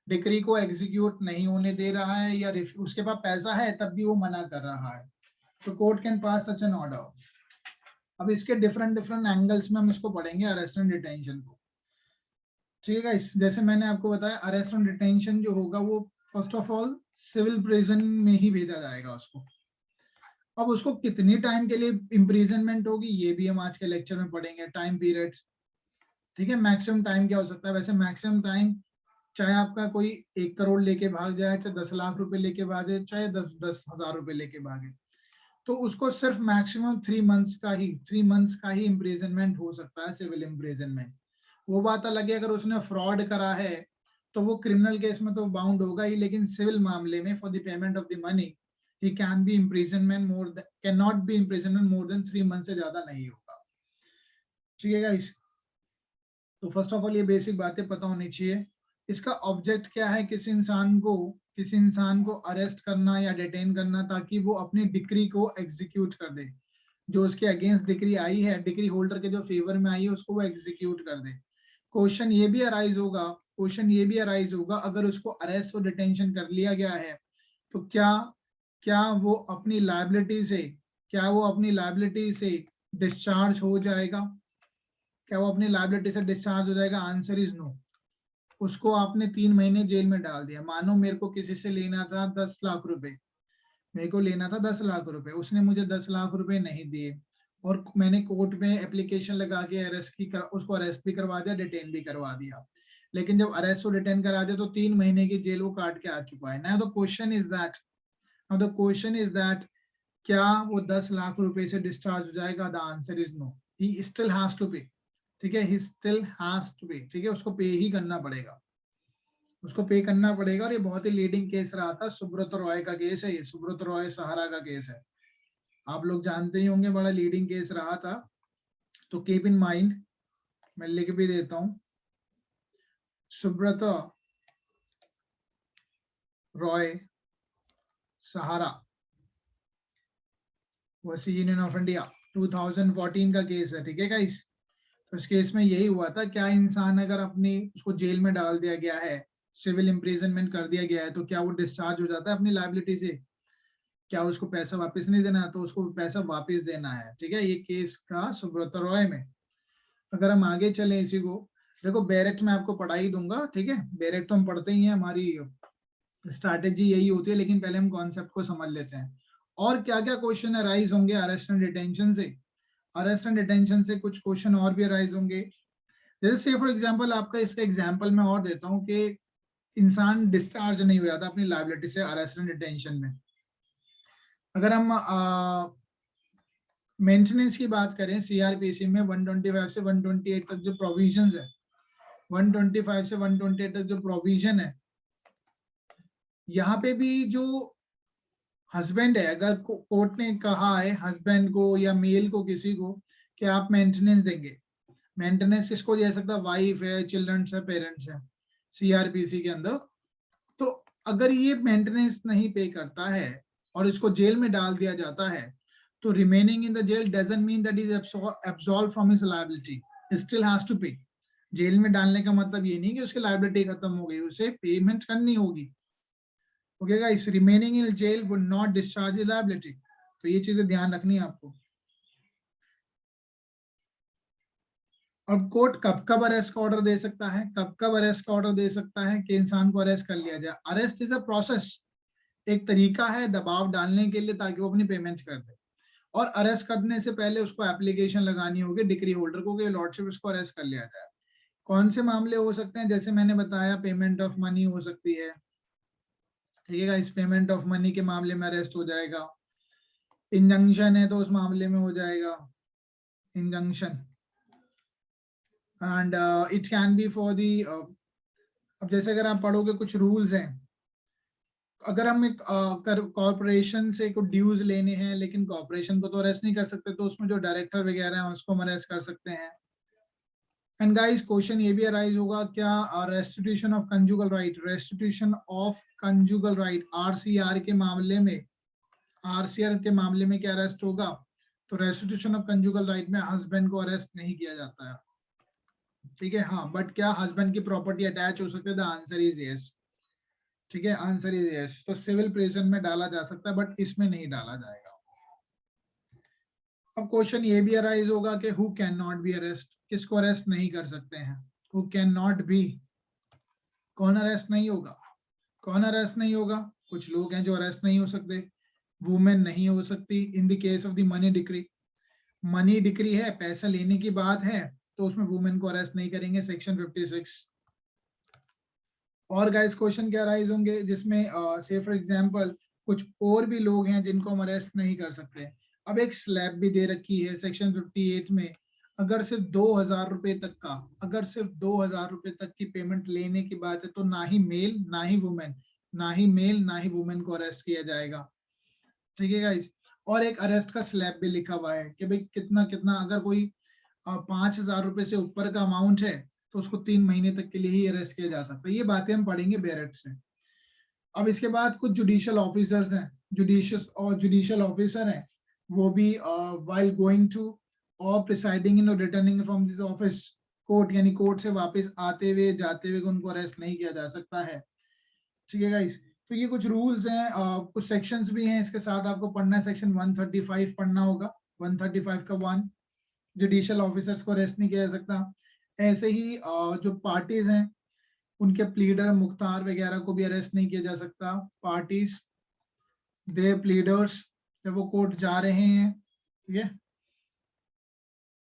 डिक्री को एग्जीक्यूट नहीं होने दे रहा है या उसके पास पैसा है तब भी वो मना कर रहा है. तो court can pass such an order. अब इसके डिफरेंट एंगल्स में हम इसको पढ़ेंगे अरेस्ट एंड डिटेंशन को. ठीक है गाइस, जैसे मैंने आपको बताया अरेस्ट एंड डिटेंशन जो होगा वो first of all civil prison में ही भेजा जाएगा उसको. अब उसको कितनी टाइम के लिए इम्प्रिजनमेंट होगी ये भी हम आज के लेक्चर में पढ़ेंगे. टाइम पीरियड्स, ठीक है, मैक्सिमम टाइम क्या हो सकता है. वैसे मैक्सिमम टाइम चाहे आपका कोई 1 करोड़ लेके भाग जाए, चाहे 10 लाख रुपए लेके भागे, चाहे 10,000 रुपए लेके भागे, तो उसको सिर्फ मैक्सिमम 3 मंथ्स का ही इम्प्रिजनमेंट हो सकता है, सिविल इम्प्रिजनमेंट. वो बात अलग है अगर उसने फ्रॉड करा है तो वो क्रिमिनल केस में तो बाउंड होगा ही, लेकिन सिविल मामले में for the payment of the money he can B imprisonment can not B imprisonment more than 3 month से ज्यादा नहीं होगा. ठीक है गाइस, तो फर्स्ट ऑफ ऑल ये बेसिक बातें पता होनी चाहिए. इसका ऑब्जेक्ट क्या है, किसी इंसान को अरेस्ट करना या डिटेन करना ताकि वो अपनी डिक्री को एग्जीक्यूट कर दे. जो उसके अगेंस्ट डिक्री आई है, डिक्री होल्डर के जो फेवर में आई है, उसको वो एग्जीक्यूट कर दे. क्वेश्चन ये भी अराइज होगा अगर उसको अरेस्ट और डिटेंशन कर लिया गया है तो क्या वो अपनी लायबिलिटी से डिस्चार्ज हो जाएगा. Answer is no. उसको आपने 3 महीने जेल में डाल दिया. मानो मेरे को किसी से लेना था 10 लाख रुपए, उसने मुझे 10 लाख रुपए नहीं दिए और मैंने कोर्ट में एप्लीकेशन लगा के उसको अरेस्ट भी करवा दिया, डिटेन भी करवा दिया. लेकिन जब अरेस्ट और डिटेन करा दिया तो 3 महीने की जेल वो काट के आ चुका है. Now the question is that क्या वो 10 लाख रुपए से डिस्चार्ज हो जाएगा. The answer is no. He still has to pay. ठीक है, ठीक है, उसको पे ही करना पड़ेगा. और ये बहुत ही लीडिंग केस रहा था. सुब्रत रॉय का केस है ये. सुब्रत रॉय सहारा का केस है, आप लोग जानते ही होंगे, बड़ा लीडिंग केस रहा था. तो कीप इन माइंड, मैं लिख भी देता हूं, सुब्रत रॉय सहारा वर्सेस यूनियन ऑफ इंडिया 2014 का केस है. ठीक है गाइस, तो इस केस में यही हुआ था. क्या इंसान अगर उसको जेल में डाल दिया गया है, सिविल इम्प्रिजनमेंट कर दिया गया है, तो क्या वो डिस्चार्ज हो जाता है अपनी लायबिलिटी से. क्या उसको पैसा वापस नहीं देना है, तो उसको पैसा वापस देना है. ठीक है, ये केस का सुब्रत रॉय में. अगर हम आगे चले इसी को, देखो बैरेक्ट में आपको पढ़ा ही दूंगा. ठीक है, बैरेक्ट तो हम पढ़ते ही हैं, हमारी स्ट्रैटेजी यही होती है, लेकिन पहले हम कॉन्सेप्ट को समझ लेते हैं. और क्या क्या क्वेश्चन अराइज होंगे अरेस्ट एंड डिटेंशन से कुछ क्वेश्चन और भी अराइज होंगे. जैसे से फॉर एग्जांपल, आपका इसका एग्जांपल मैं और देता हूं कि इंसान डिस्चार्ज नहीं हो जाता अपनी लायबिलिटी से अरेस्ट एंड डिटेंशन में. अगर हम मेंटेनेंस की बात करें, सीआरपीसी में 125 से 128 तक जो प्रोविजंस है, 125 से 128 तक जो प्रोविजन है, यहाँ पे भी जो हस्बैंड है, अगर कोर्ट ने कहा है हस्बैंड को या मेल को किसी को कि आप मेंटेनेंस देंगे, मेंटेनेंस किसको दे सकता है, वाइफ है, चिल्ड्रंस है, पेरेंट्स है, सीआरपीसी के अंदर. तो अगर ये मेंटेनेंस नहीं पे करता है और इसको जेल में डाल दिया जाता है, तो remaining in the jail doesn't mean that is absolve from his liability, still has to pay. Jail में डालने का मतलब ये नहीं कि उसकी लायबिलिटी खत्म हो गई, उसे पेमेंट करनी होगी. Okay guys, remaining in jail would not discharge his liability. तो ये चीजें ध्यान रखनी है आपको. अब कोर्ट कब अरेस्ट का ऑर्डर दे सकता है, कि इंसान को अरेस्ट कर लिया जाए. अरेस्ट इज अ प्रोसेस, एक तरीका है दबाव डालने के लिए ताकि वो अपनी पेमेंट कर दे. और अरेस्ट करने से पहले उसको एप्लीकेशन लगानी होगी डिक्री होल्डर को कि लॉर्डशिप इसको अरेस्ट कर लिया जाए. कौन से मामले हो सकते हैं, जैसे मैंने बताया पेमेंट ऑफ मनी हो सकती है. ठीक है, इस पेमेंट ऑफ मनी के मामले में अरेस्ट हो जाएगा. इंजंक्शन है तो उस मामले में हो जाएगा injunction. And it can be for the, अब जैसे अगर आप पढ़ोगे कुछ रूल्स हैं, अगर हम एक कॉर्पोरेशन से कुछ ड्यूज लेने हैं, लेकिन कॉर्पोरेशन को तो अरेस्ट नहीं कर सकते, तो उसमें जो डायरेक्टर वगैरह हैं उसको हम अरेस्ट कर सकते हैं. एंड गाइस क्वेश्चन ये भी अराइज होगा, क्या restitution of conjugal right, restitution of conjugal right RCR के मामले में, आरसीआर के मामले में क्या अरेस्ट होगा? तो रेस्टिट्यूशन ऑफ कंजुगल राइट में हस्बैंड को अरेस्ट नहीं किया जाता है, ठीक है। हाँ, बट क्या हस्बैंड की प्रॉपर्टी अटैच हो सकती है? द आंसर इज यस, ठीक है, आंसर इज यस। तो सिविल प्रिजन में डाला जा सकता है, बट इसमें नहीं डाला जाएगा। अब क्वेश्चन ये भी अराइज होगा कि who can not B arrest, किसको अरेस्ट नहीं कर सकते हैं? हु कैन नॉट बी, कौन अरेस्ट नहीं होगा? कौन अरेस्ट नहीं होगा? कुछ लोग हैं जो अरेस्ट नहीं हो सकते। वुमेन नहीं हो सकती in the case of the money decree, money decree है, पैसा लेने की बात है, तो उसमें वुमेन को अरेस्ट नहीं करेंगे, सेक्शन 56। और गाइस क्वेश्चन क्या राइज होंगे जिसमें से फॉर एग्जांपल कुछ और भी लोग हैं जिनको हम अरेस्ट नहीं कर सकते। अब एक स्लैब भी दे रखी है सेक्शन 58 में, अगर सिर्फ 2000 रुपए तक का, अगर सिर्फ 2000 रुपए तक की पेमेंट लेने की बात है, तो ना ही मेल ना ही वुमेन, ना ही मेल ना ही वुमेन को अरेस्ट किया जाएगा, ठीक है गाइस। और एक अरेस्ट का स्लैब भी लिखा हुआ है कि भाई कितना कितना, अगर कोई 5000 रुपए से ऊपर का अमाउंट है तो उसको 3 महीने तक के लिए ही अरेस्ट किया जा सकता है। ये बातें हम पढ़ेंगे बेरेट से। अब इसके बाद कुछ जुडिशियल ऑफिसर्स हैं, जुडिशियल ऑफिसर हैं, वो भी वाइल गोइंग टू और प्रिसाइडिंग इन और returning from this office, court यानी कोर्ट से वापस आते हुए जाते हुए उनको अरेस्ट नहीं किया जा सकता है, ठीक है गाइस। तो ये कुछ रूल्स हैं, कुछ सेक्शंस भी हैं, इसके साथ आपको पढ़ना है, सेक्शन 135 पढ़ना होगा, 135 का 1, जुडिशियल ऑफिसर्स को अरेस्ट नहीं किया जा सकता। ऐसे ही जो पार्टीज हैं उनके प्लीडर मुख्तार वगैरह को भी अरेस्ट नहीं किया जा सकता। पार्टीज दे प्लीडर्स, जब वो कोर्ट जा रहे हैं, ठीक है,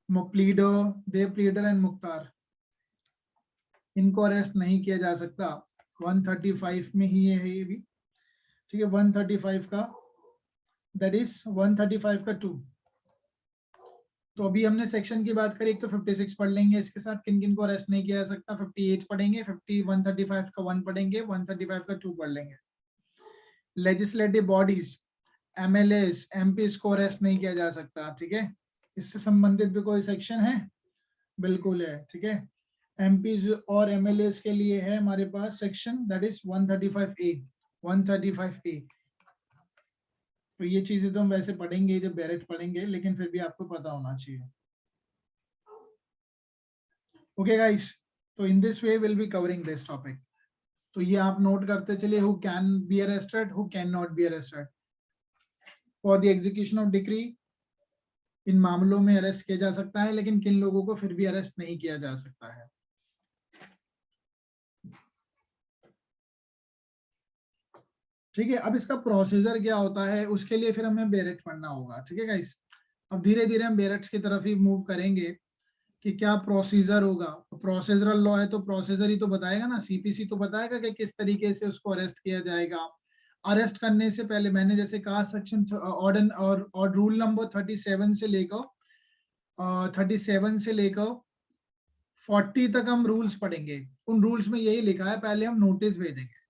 pleader, they pleader and Mukhtar, इनको अरेस्ट नहीं किया जा सकता। 135 में ही है ये भी, ठीक है, 135 का, दैट इज 135 का 2। तो अभी हमने सेक्शन की बात करी, एक तो 56 पढ़ लेंगे, इसके साथ किन किन को अरेस्ट नहीं किया जा सकता, 58 पढ़ेंगे, 135 का 1 पढ़ेंगे, 135 का 2 पढ़ लेंगे। लेजिस्लेटिव बॉडीज, एमएलएस, एमपीज को अरेस्ट नहीं किया जा सकता, ठीक है। इससे संबंधित भी कोई सेक्शन है? बिल्कुल है, ठीक है। एमपीज और एमएलएस के लिए है हमारे पास section, that is 135A, 135A। तो ये चीजें तो हम वैसे पढ़ेंगे जब बैरेट पढ़ेंगे, लेकिन फिर भी आपको पता होना चाहिए। ओके गाइस, तो in this way will be covering this topic. तो ये आप नोट करते चलिए, who can be arrested, who can not be arrested for the execution of decree. इन मामलों में अरेस्ट किया जा सकता है, लेकिन किन लोगों को फिर भी अरेस्ट नहीं किया जा सकता है। ठीक है, अब इसका प्रोसीजर क्या होता है, उसके लिए फिर हमें बेरेट पढ़ना होगा, ठीक है गाइस। अब धीरे धीरे हम बेरेट्स की तरफ ही मूव करेंगे कि क्या प्रोसीजर होगा। प्रोसीजरल लॉ है तो प्रोसीजर ही तो बताएगा ना, सीपीसी तो बताएगा कि किस तरीके से उसको अरेस्ट किया जाएगा। अरेस्ट करने से पहले मैंने जैसे कहा, सेक्शन ऑर्डर और रूल नंबर 37 से लेकर 37 से लेकर 40 तक हम रूल्स पढ़ेंगे। उन रूल्स में यही लिखा है, पहले हम नोटिस भेजेंगे,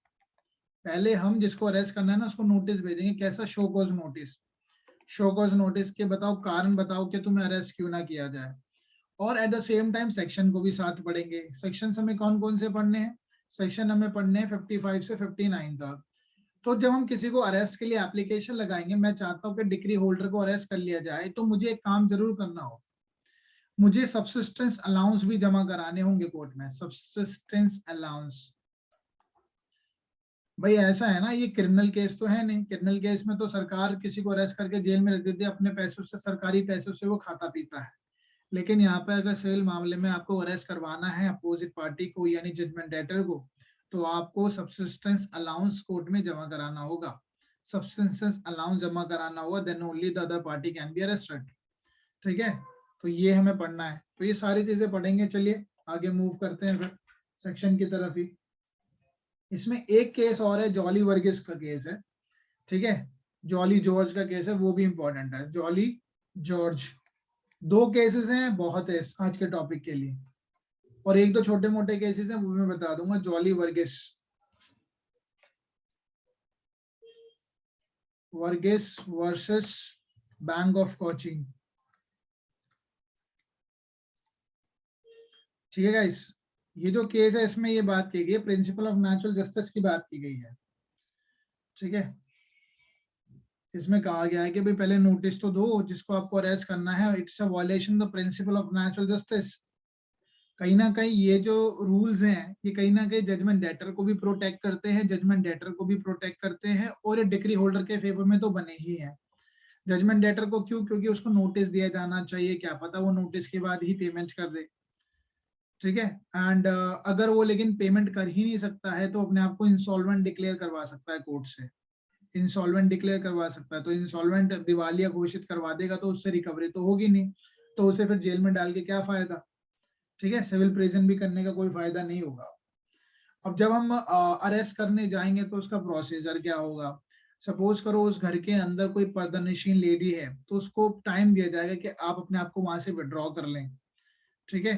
पहले हम जिसको अरेस्ट करना है ना उसको नोटिस भेजेंगे। कैसा? Show cause notice. Show cause notice के बताओ, कारण बताओ कि तुम्हें अरेस्ट क्यों ना किया जाए। और eight the same time section को भी साथ पढ़ेंगे। सेक्शन हमें कौन कौन से पढ़ने हैं? सेक्शन हमें पढ़ने हैं 55 से 59 तक। तो जब हम किसी को अरेस्ट के लिए एप्लीकेशन लगाएंगे, मैं चाहता हूं कि डिग्री होल्डर को अरेस्ट कर लिया जाए, तो मुझे एक काम जरूर करना होगा, मुझे सब्सिस्टेंस अलाउंस भी जमा कराने होंगे कोर्ट में। सब्सिस्टेंस अलाउंस, भाई ऐसा है ना, ये क्रिमिनल केस तो है नहीं। क्रिमिनल केस में तो सरकार किसी को अरेस्ट करके जेल में रख देती है, अपने पैसों से, सरकारी पैसों से वो खाता पीता है। लेकिन यहाँ पे अगर सिविल मामले में आपको अरेस्ट करवाना है अपोजिट पार्टी को, यानी जजमेंट डेटर को, तो आपको सब्सिस्टेंस अलाउंस कोर्ट में जमा कराना होगा। सब्सिस्टेंस अलाउंस जमा कराना होगा, then only the other party can be arrested, ठीक है। तो ये हमें पढ़ना है, तो ये सारी चीजें पढ़ेंगे। चलिए आगे मूव करते हैं फिर सेक्शन की तरफ ही। इसमें एक केस और है, जॉली वर्गीस का केस है, ठीक है। जॉली जॉर्ज का केस है, वो भी इंपॉर्टेंट है। जॉली जॉर्ज, 2 केसेस हैं, बहुत है आज के टॉपिक के लिए, और एक दो छोटे मोटे केसेस हैं वो मैं बता दूंगा। Jolly Varghese, Varghese versus bank of Cochin, ठीक है गाइस, ये जो केस है इसमें ये बात की गई है, प्रिंसिपल ऑफ नेचुरल जस्टिस की बात की गई है। ठीक है, इसमें कहा गया है कि भाई पहले नोटिस तो दो जिसको आपको अरेस्ट करना है, it's a violation the principle of natural justice. कहीं ना कहीं ये जो रूल्स हैं ये कहीं ना कहीं जजमेंट डेटर को भी प्रोटेक्ट करते हैं, जजमेंट डेटर को भी प्रोटेक्ट करते हैं, और ये डिक्री होल्डर के फेवर में तो बने ही हैं। जजमेंट डेटर को क्यों? क्योंकि उसको नोटिस दिया जाना चाहिए, क्या पता वो नोटिस के बाद ही पेमेंट कर दे। ठीक है, एंड अगर वो लेकिन पेमेंट कर ही नहीं सकता है तो अपने आप को इंसॉल्वेंट डिक्लेयर करवा सकता है कोर्ट से, इंसॉल्वेंट डिक्लेयर करवा सकता है। तो इंसॉल्वेंट दिवालिया घोषित करवा देगा तो उससे रिकवरी तो होगी नहीं, तो उसे फिर जेल में डाल के क्या फायदा। ठीक है, सिविल प्रिजन भी करने का कोई फायदा नहीं होगा। अब जब हम अरेस्ट करने जाएंगे तो उसका प्रोसीजर क्या होगा? सपोज करो उस घर के अंदर कोई पर्दानशीन लेडी है तो उसको टाइम दिया जाएगा कि आप अपने आप को वहां से विड्रॉ कर लें। ठीक है,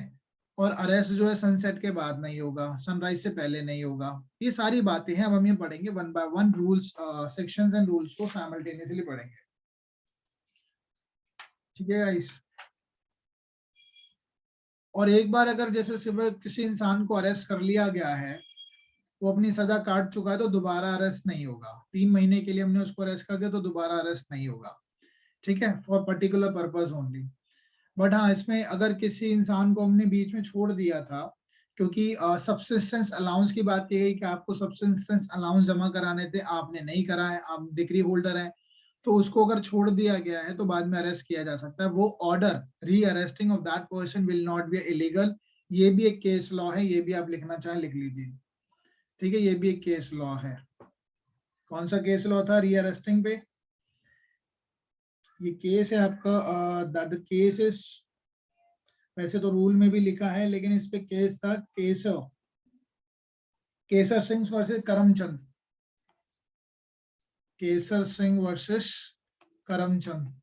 और अरेस्ट जो है सनसेट के बाद नहीं होगा, सनराइज से पहले नहीं होगा। ये सारी बातें हैं, अब हम ये पढ़ेंगे one by one, rules sections and rules को साइमल्टेनियसली पढ़ेंगे। ठीक है गाइस, और एक बार अगर जैसे सिर्फ किसी इंसान को अरेस्ट कर लिया गया है, वो अपनी सजा काट चुका है तो दोबारा अरेस्ट नहीं होगा। 3 महीने के लिए हमने उसको अरेस्ट कर दिया तो दोबारा अरेस्ट नहीं होगा। ठीक है, for particular purpose only. But हाँ, इसमें अगर किसी इंसान को हमने बीच में छोड़ दिया था, क्योंकि सब्सिस्टेंस अलाउंस की बात की गई कि आपको सब्सिस्टेंस अलाउंस जमा कराने थे, आपने नहीं करा है, आप डिग्री होल्डर हैं, तो उसको अगर छोड़ दिया गया है तो बाद में अरेस्ट किया जा सकता है। वो ऑर्डर री arresting of that person will not be illegal. ये भी एक केस लॉ है, ये भी आप लिखना चाहें लिख लीजिए। ठीक है, ये भी एक केस लॉ है। कौन सा केस लॉ था री अरेस्टिंग पे? ये केस है आपका दैट केस इज, वैसे तो रूल में भी लिखा है लेकिन इस पे केस था केसर, केसर सिंह वर्सेस करमचंद, केसर सिंह वर्सेस करमचंद।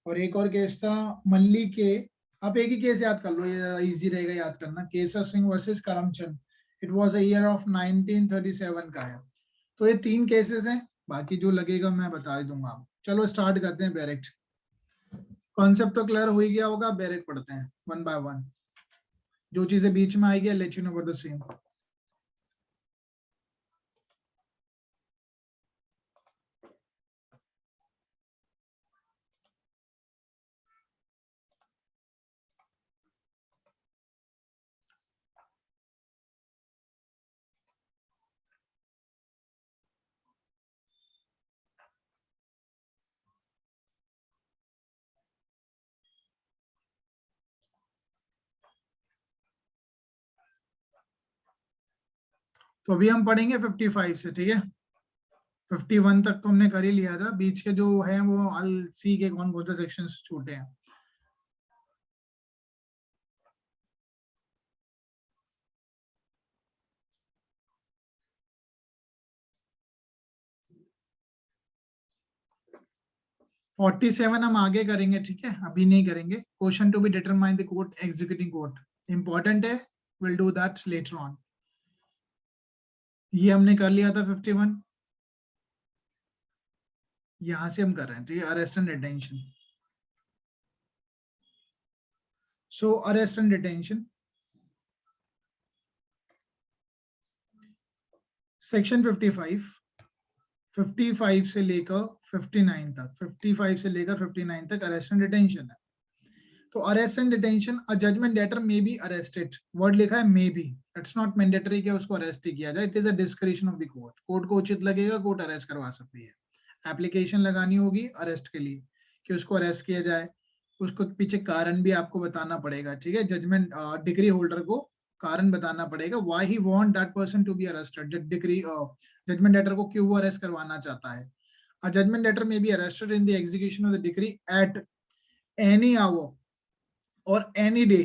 और एक और केस था मल्ली के, आप एक ही केस याद कर लो, ये इजी रहेगा याद करना, Kesar Singh versus Karamchand. It was a year of 1937 का है। तो ये 3 केसेस हैं, बाकी जो लगेगा मैं बता दूंगा। चलो स्टार्ट करते हैं डायरेक्ट। कॉन्सेप्ट तो क्लियर हो ही गया होगा, डायरेक्ट पढ़ते हैं वन बाय वन। जो चीजें बीच में आएगी late you know about the same. तो अभी हम पढ़ेंगे 55 से, ठीक है। 51 तक तो हमने कर ही लिया था, बीच के जो है वो अल सी के कौन कौन से सेक्शन छूटे हैं। फोर्टी सेवन हम आगे करेंगे, ठीक है, अभी नहीं करेंगे। Question to be determine the court executing court, important है, will do that later on. ये हमने कर लिया था 51, यहां से हम कर रहे हैं, ठीक है, arrest and detention. So arrest and detention section 55, 55 से लेकर 59 तक, 55 से लेकर 59 तक अरेस्ट एंड डिटेंशन है। तो arrest and detention, a judgment debtor may be arrested, word लिखा है may be, it's not mandatory कि उसको अरेस्ट ही किया जाए, it is a description of the court. Court को उचित लगेगा कोर्ट अरेस्ट करवा सकती है। एप्लीकेशन लगानी होगी अरेस्ट के लिए कि उसको अरेस्ट किया जाए, उसको पीछे कारण भी आपको बताना पड़ेगा। ठीक है, जजमेंट डिग्री होल्डर को कारण बताना पड़ेगा why he want that person to be arrested, decree judgment debtor को क्यों वो अरेस्ट करवाना चाहता है। A judgment debtor may be arrested in the execution of the decree at any hour और any day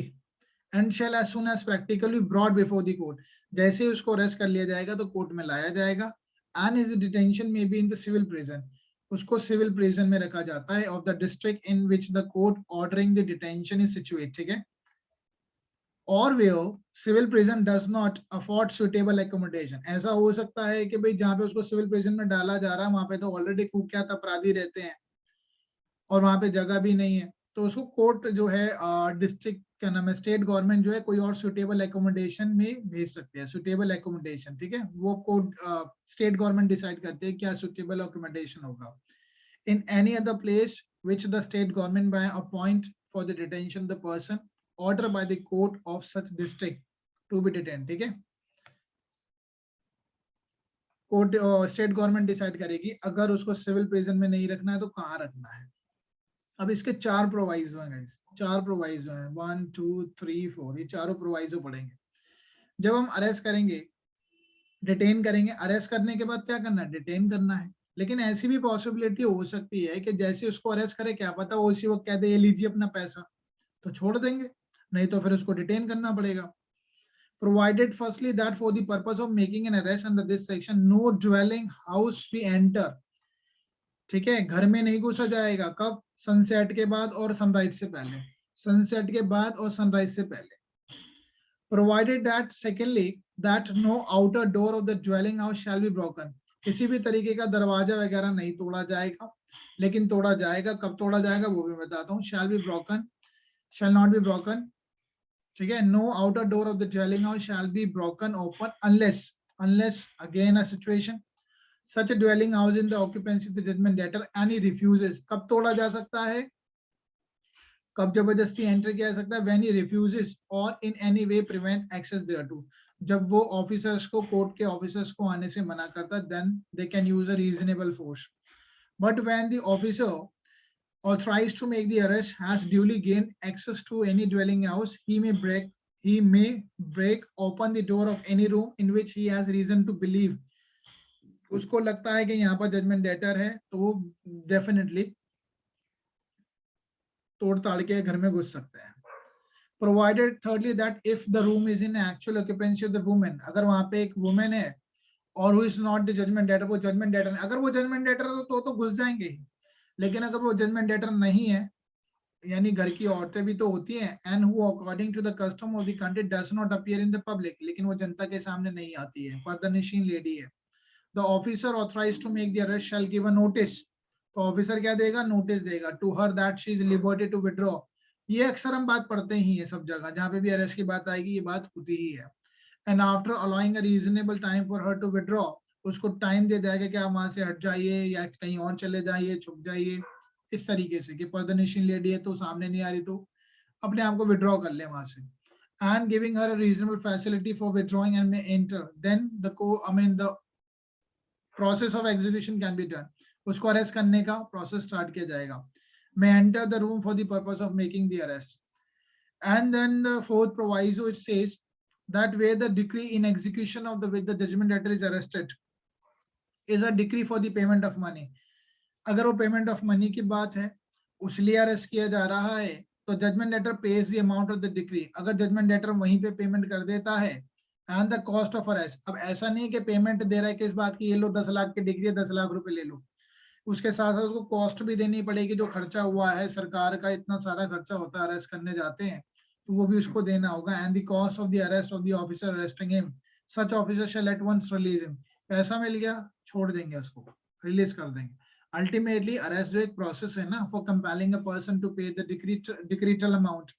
and shall as soon as practically brought before the court. जैसे ही उसको अरेस्ट कर लिया जाएगा तो कोर्ट में लाया जाएगा। And his detention may be in the civil prison, उसको सिविल प्रिजन में रखा जाता है of the district in which the court ordering the detention is situated. ठीक है, और where civil prison does not afford suitable accommodation, ऐसा हो सकता है कि भाई जहाँ पे उसको सिविल प्रिजन में डाला जा रहा है वहां पे तो ऑलरेडी कुख्यात अपराधी रहते हैं और वहां पे जगह भी नहीं है, तो उसको कोर्ट जो है डिस्ट्रिक्ट क्या नाम है स्टेट गवर्नमेंट जो है कोई और सुटेबल एकोमोडेशन में भेज सकते हैं, सुटेबल एकोमोडेशन, ठीक है, वो कोर्ट स्टेट गवर्नमेंट डिसाइड करते हैं क्या सुटेबल एकोमोडेशन होगा। In any other place which the state government by appoint for the detention of the person ordered by the court of such district to be detained, ठीक है। कोर्ट स्टेट गवर्नमेंट डिसाइड करेगी अगर उसको सिविल प्रिजन में नहीं रखना है तो कहाँ रखना है। अब इसके 4 प्रोवाइजो हैं गाइस, 4 प्रोवाइजो हैं, 1 2 3 4, ये चारों प्रोवाइजो पढ़ेंगे। जब हम अरेस्ट करेंगे, डिटेन करेंगे, अरेस्ट करने के बाद क्या करना है, डिटेन करना है। लेकिन ऐसी भी पॉसिबिलिटी हो सकती है कि जैसे उसको अरेस्ट करे, क्या पता वो उसी वक्त कह दे ये लीजिए अपना पैसा, तो छोड़ देंगे, नहीं तो फिर उसको डिटेन करना पड़ेगा। Provided firstly that for the purpose of making an arrest under this section no dwelling house be enter, ठीक है, घर में नहीं घुसा जाएगा, कब, सनसेट के बाद और सनराइज से पहले, सनसेट के बाद और सनराइज से पहले। Provided that secondly that no outer door of the dwelling house shall be broken, किसी भी तरीके का दरवाजा वगैरह नहीं तोड़ा जाएगा, लेकिन तोड़ा जाएगा, कब तोड़ा जाएगा वो भी बताता हूँ। shall be broken, shall not be broken, ठीक है। no outer door of the dwelling house shall be broken open unless again a situation such a dwelling house in the occupancy of the judgment debtor and he refuses, कब तोड़ा जा सकता है, कब जबरदस्ती एंटर किया जा सकता है, when he refuses or in any way prevent access thereto, जब वो ऑफिसर्स को, कोर्ट के ऑफिसर्स को आने से मना करता, then they can use a reasonable force, but when the officer authorized to make the arrest has duly gained access to any dwelling house, he may break open the door of any room in which he has reason to believe, उसको लगता है कि यहाँ पर जजमेंट डेटर है, तो वो डेफिनेटली तोड़ ताड़ के घर में घुस सकते हैं। Provided thirdly that if the room is in actual occupancy of the woman, अगर वहां पे एक वुमेन है और who is not the judgment debtor, वो जजमेंट डेटर है, अगर वो जजमेंट डेटर है तो घुस जाएंगे ही, लेकिन अगर वो जजमेंट डेटर नहीं है, यानी घर की औरतें भी तो होती हैं, and who according to the custom of the country does not appear in the public, लेकिन वो जनता के सामने नहीं आती है, पर्दनशीन लेडी है, the officer authorized to make the arrest shall give a notice, तो ऑफिसर क्या देगा, नोटिस देगा, to her that she is liberty to withdraw. ये अक्सर हम बात पढ़ते ही है सब जगह, जहां पे भी अरेस्ट की बात आएगी ये बात होती ही है। And after allowing a reasonable time for her to withdraw, उसको टाइम दे देगा कि आप वहां से हट जाइए या कहीं और चले जाइए, छुप जाइए, इस तरीके से कि पर्दनशीन लेडी है तो सामने नहीं आ रही तो अपने आप को विड्रॉ कर ले वहां से। And giving her a reasonable facility for withdrawing and may enter, then the process of execution can be done, उसको अरेस्ट करने का प्रोसेस स्टार्ट किया जाएगा। may enter the room for the purpose of making the arrest. And then the fourth proviso, it says that where the decree in execution of the with the judgment debtor is arrested is a decree for the payment of money, अगर वो पेमेंट ऑफ मनी की बात है, उसलिए अरेस्ट किया जा रहा है, तो judgment debtor pays the amount of the decree, अगर जजमेंट डेटर वहीं पे पेमेंट कर देता है, and the cost of arrest, अब ऐसा नहीं कि पेमेंट दे रहा है किस बात की, ये लो 10 लाख की डिग्री है 10 लाख रुपए ले लो, उसके साथ साथ उसको कॉस्ट भी देनी पड़ेगी, जो खर्चा हुआ है, सरकार का इतना सारा खर्चा होता है अरेस्ट करने जाते हैं, तो वो भी उसको देना होगा। And the cost of the arrest of the officer arresting him, such officer shall at once release him, पैसा मिल गया छोड़ देंगे उसको, रिलीज कर देंगे। अल्टीमेटली अरेस्ट जो एक प्रोसेस है ना for compelling a person to pay the decretal amount.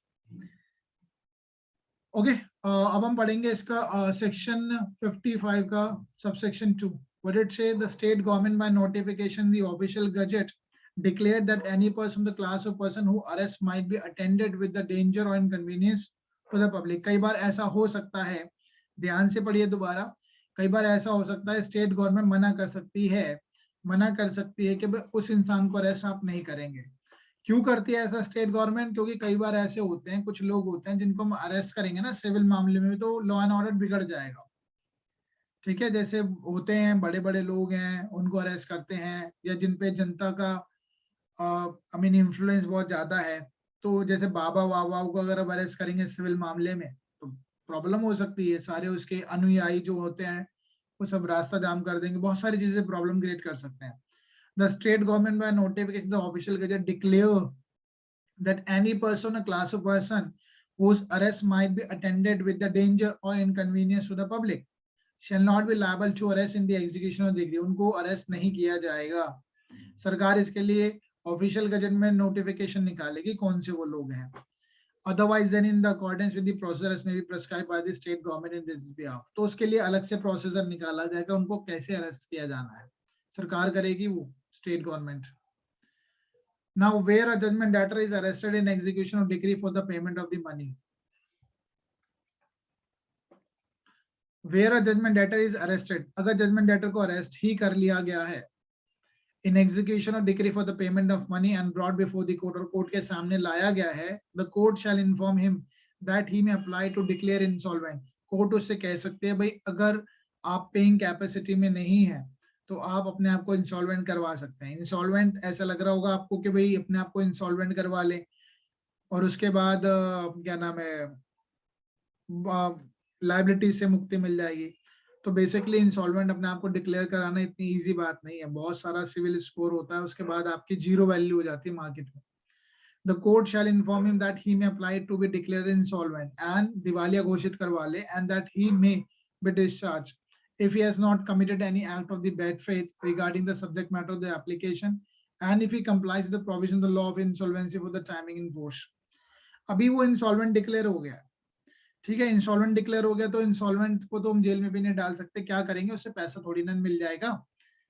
Okay, अब हम पढ़ेंगे इसका सेक्शन 55 का subsection 2। What it say? The state government by notification, the official gazette declared that any person, the class of person who arrest might be attended with the danger or inconvenience to the public। कई बार ऐसा हो सकता है, ध्यान से पढ़िए दोबारा, कई बार ऐसा हो सकता है स्टेट गवर्नमेंट मना कर सकती है कि उस इंसान को अरेस्ट आप नहीं करेंगे। क्यों करती है ऐसा स्टेट गवर्नमेंट? क्योंकि कई बार ऐसे होते हैं, कुछ लोग होते हैं जिनको हम अरेस्ट करेंगे ना सिविल मामले में, तो लॉ एंड ऑर्डर बिगड़ जाएगा, ठीक है। जैसे होते हैं बड़े बड़े लोग हैं, उनको अरेस्ट करते हैं, या जिन पे जनता का इन्फ्लुएंस बहुत ज्यादा है, तो जैसे बाबा वाबा को अगर अब अरेस्ट करेंगे सिविल मामले में तो प्रॉब्लम हो सकती है, सारे उसके अनुयायी जो होते हैं वो सब रास्ता जाम कर देंगे, बहुत सारी चीजें प्रॉब्लम क्रिएट कर सकते हैं। The state government by notification the official gazette declare that any person or class of person whose arrest might be attended with the danger or inconvenience to the public shall not be liable to arrest in the execution of the decree, उनको अरेस्ट नहीं किया जाएगा। सरकार इसके लिए ऑफिशियल गजट में नोटिफिकेशन निकालेगी कौन से वो लोग हैं। Otherwise, then in the accordance with the procedures may be prescribed by the state government in this behalf. तो उसके लिए अलग से प्रोसीजर निकाला जाएगा, उनको कैसे अरेस्ट किया जाना है, सरकार करेगी वो, state government. Now, where a judgment debtor is arrested in execution of decree for the payment of the money. Where a judgment debtor is arrested, अगर judgment debtor को arrest ही कर लिया गया है in execution of decree for the payment of money and brought before the court, और कोर्ट के सामने लाया गया है, the court shall inform him that he may apply to declare insolvent. Court उससे कह सकते हैं भाई अगर आप पेइंग कैपेसिटी में नहीं है तो आप अपने आप को इंसॉल्वेंट करवा सकते हैं। इंसॉल्वेंट ऐसा लग रहा होगा आपको कि भाई अपने आप को इंसॉल्वेंट करवा लें और उसके बाद क्या नाम है लायबिलिटी से मुक्ति मिल जाएगी। तो बेसिकली इंसॉल्वेंट अपने आप को डिक्लेयर कराना इतनी इजी बात नहीं है, बहुत सारा सिविल स्कोर होता है, उसके बाद आपकी जीरो वैल्यू हो जाती है मार्केट में। The court shall inform him that he may apply to be declared insolvent and दिवालिया घोषित करवा ले, and that he may be discharge if he has not committed any act of the bad faith regarding the subject matter of the application and if he complies with the provision of the law of insolvency for the timing in force. अभी वो इंसॉल्वेंट डिक्लेयर हो गया, ठीक है, इंसॉल्वेंट डिक्लेयर हो गया तो इंसॉल्वेंट को तो हम जेल में भी नहीं डाल सकते, क्या करेंगे, उससे पैसा थोड़ी ना मिल जाएगा।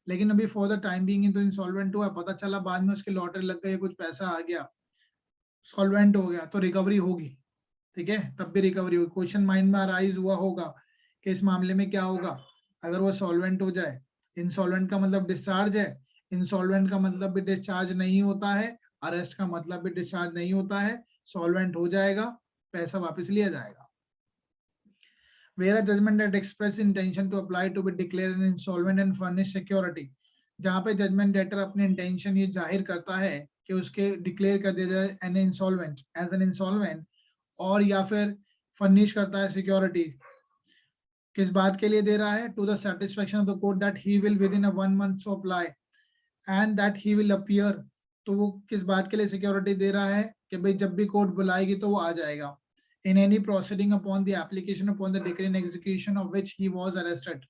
लेकिन अभी फॉर द टाइम बीइंग तो इंसॉल्वेंट हुआ, पता चला बाद में उसकी लॉटरी लग गई, कुछ पैसा आ गया, सॉल्वेंट हो गया, तो रिकवरी होगी, ठीक है, तब भी रिकवरी होगी। क्वेश्चन माइंड में अराइज हुआ होगा कि इस मामले में क्या होगा अगर वो सॉल्वेंट हो जाए। इंसॉल्वेंट का मतलब डिस्चार्ज है, इंसॉल्वेंट का मतलब भी डिस्चार्ज नहीं होता है, अरेस्ट का मतलब भी डिस्चार्ज नहीं होता है, सॉल्वेंट हो जाएगा, पैसा वापस लिया जाएगा। Where a judgment that express intention to apply to be declared an insolvent and furnish security, जहाँ पे जजमेंट डेटर अपने इंटेंशन ये जाहिर करता है कि उसके डिक्लेयर कर दिया जाए an insolvent as an insolvent, और या फिर फर्निश करता है सिक्योरिटी, किस बात के लिए दे रहा है, to the satisfaction of the court that he will within a 1 month so apply and that he will appear. तो वो किस बात के लिए सिक्योरिटी दे रहा है कि भाई जब भी कोर्ट बुलाएगी तो वो आ जाएगा। In any proceeding upon the application upon the decree and execution of which he was arrested,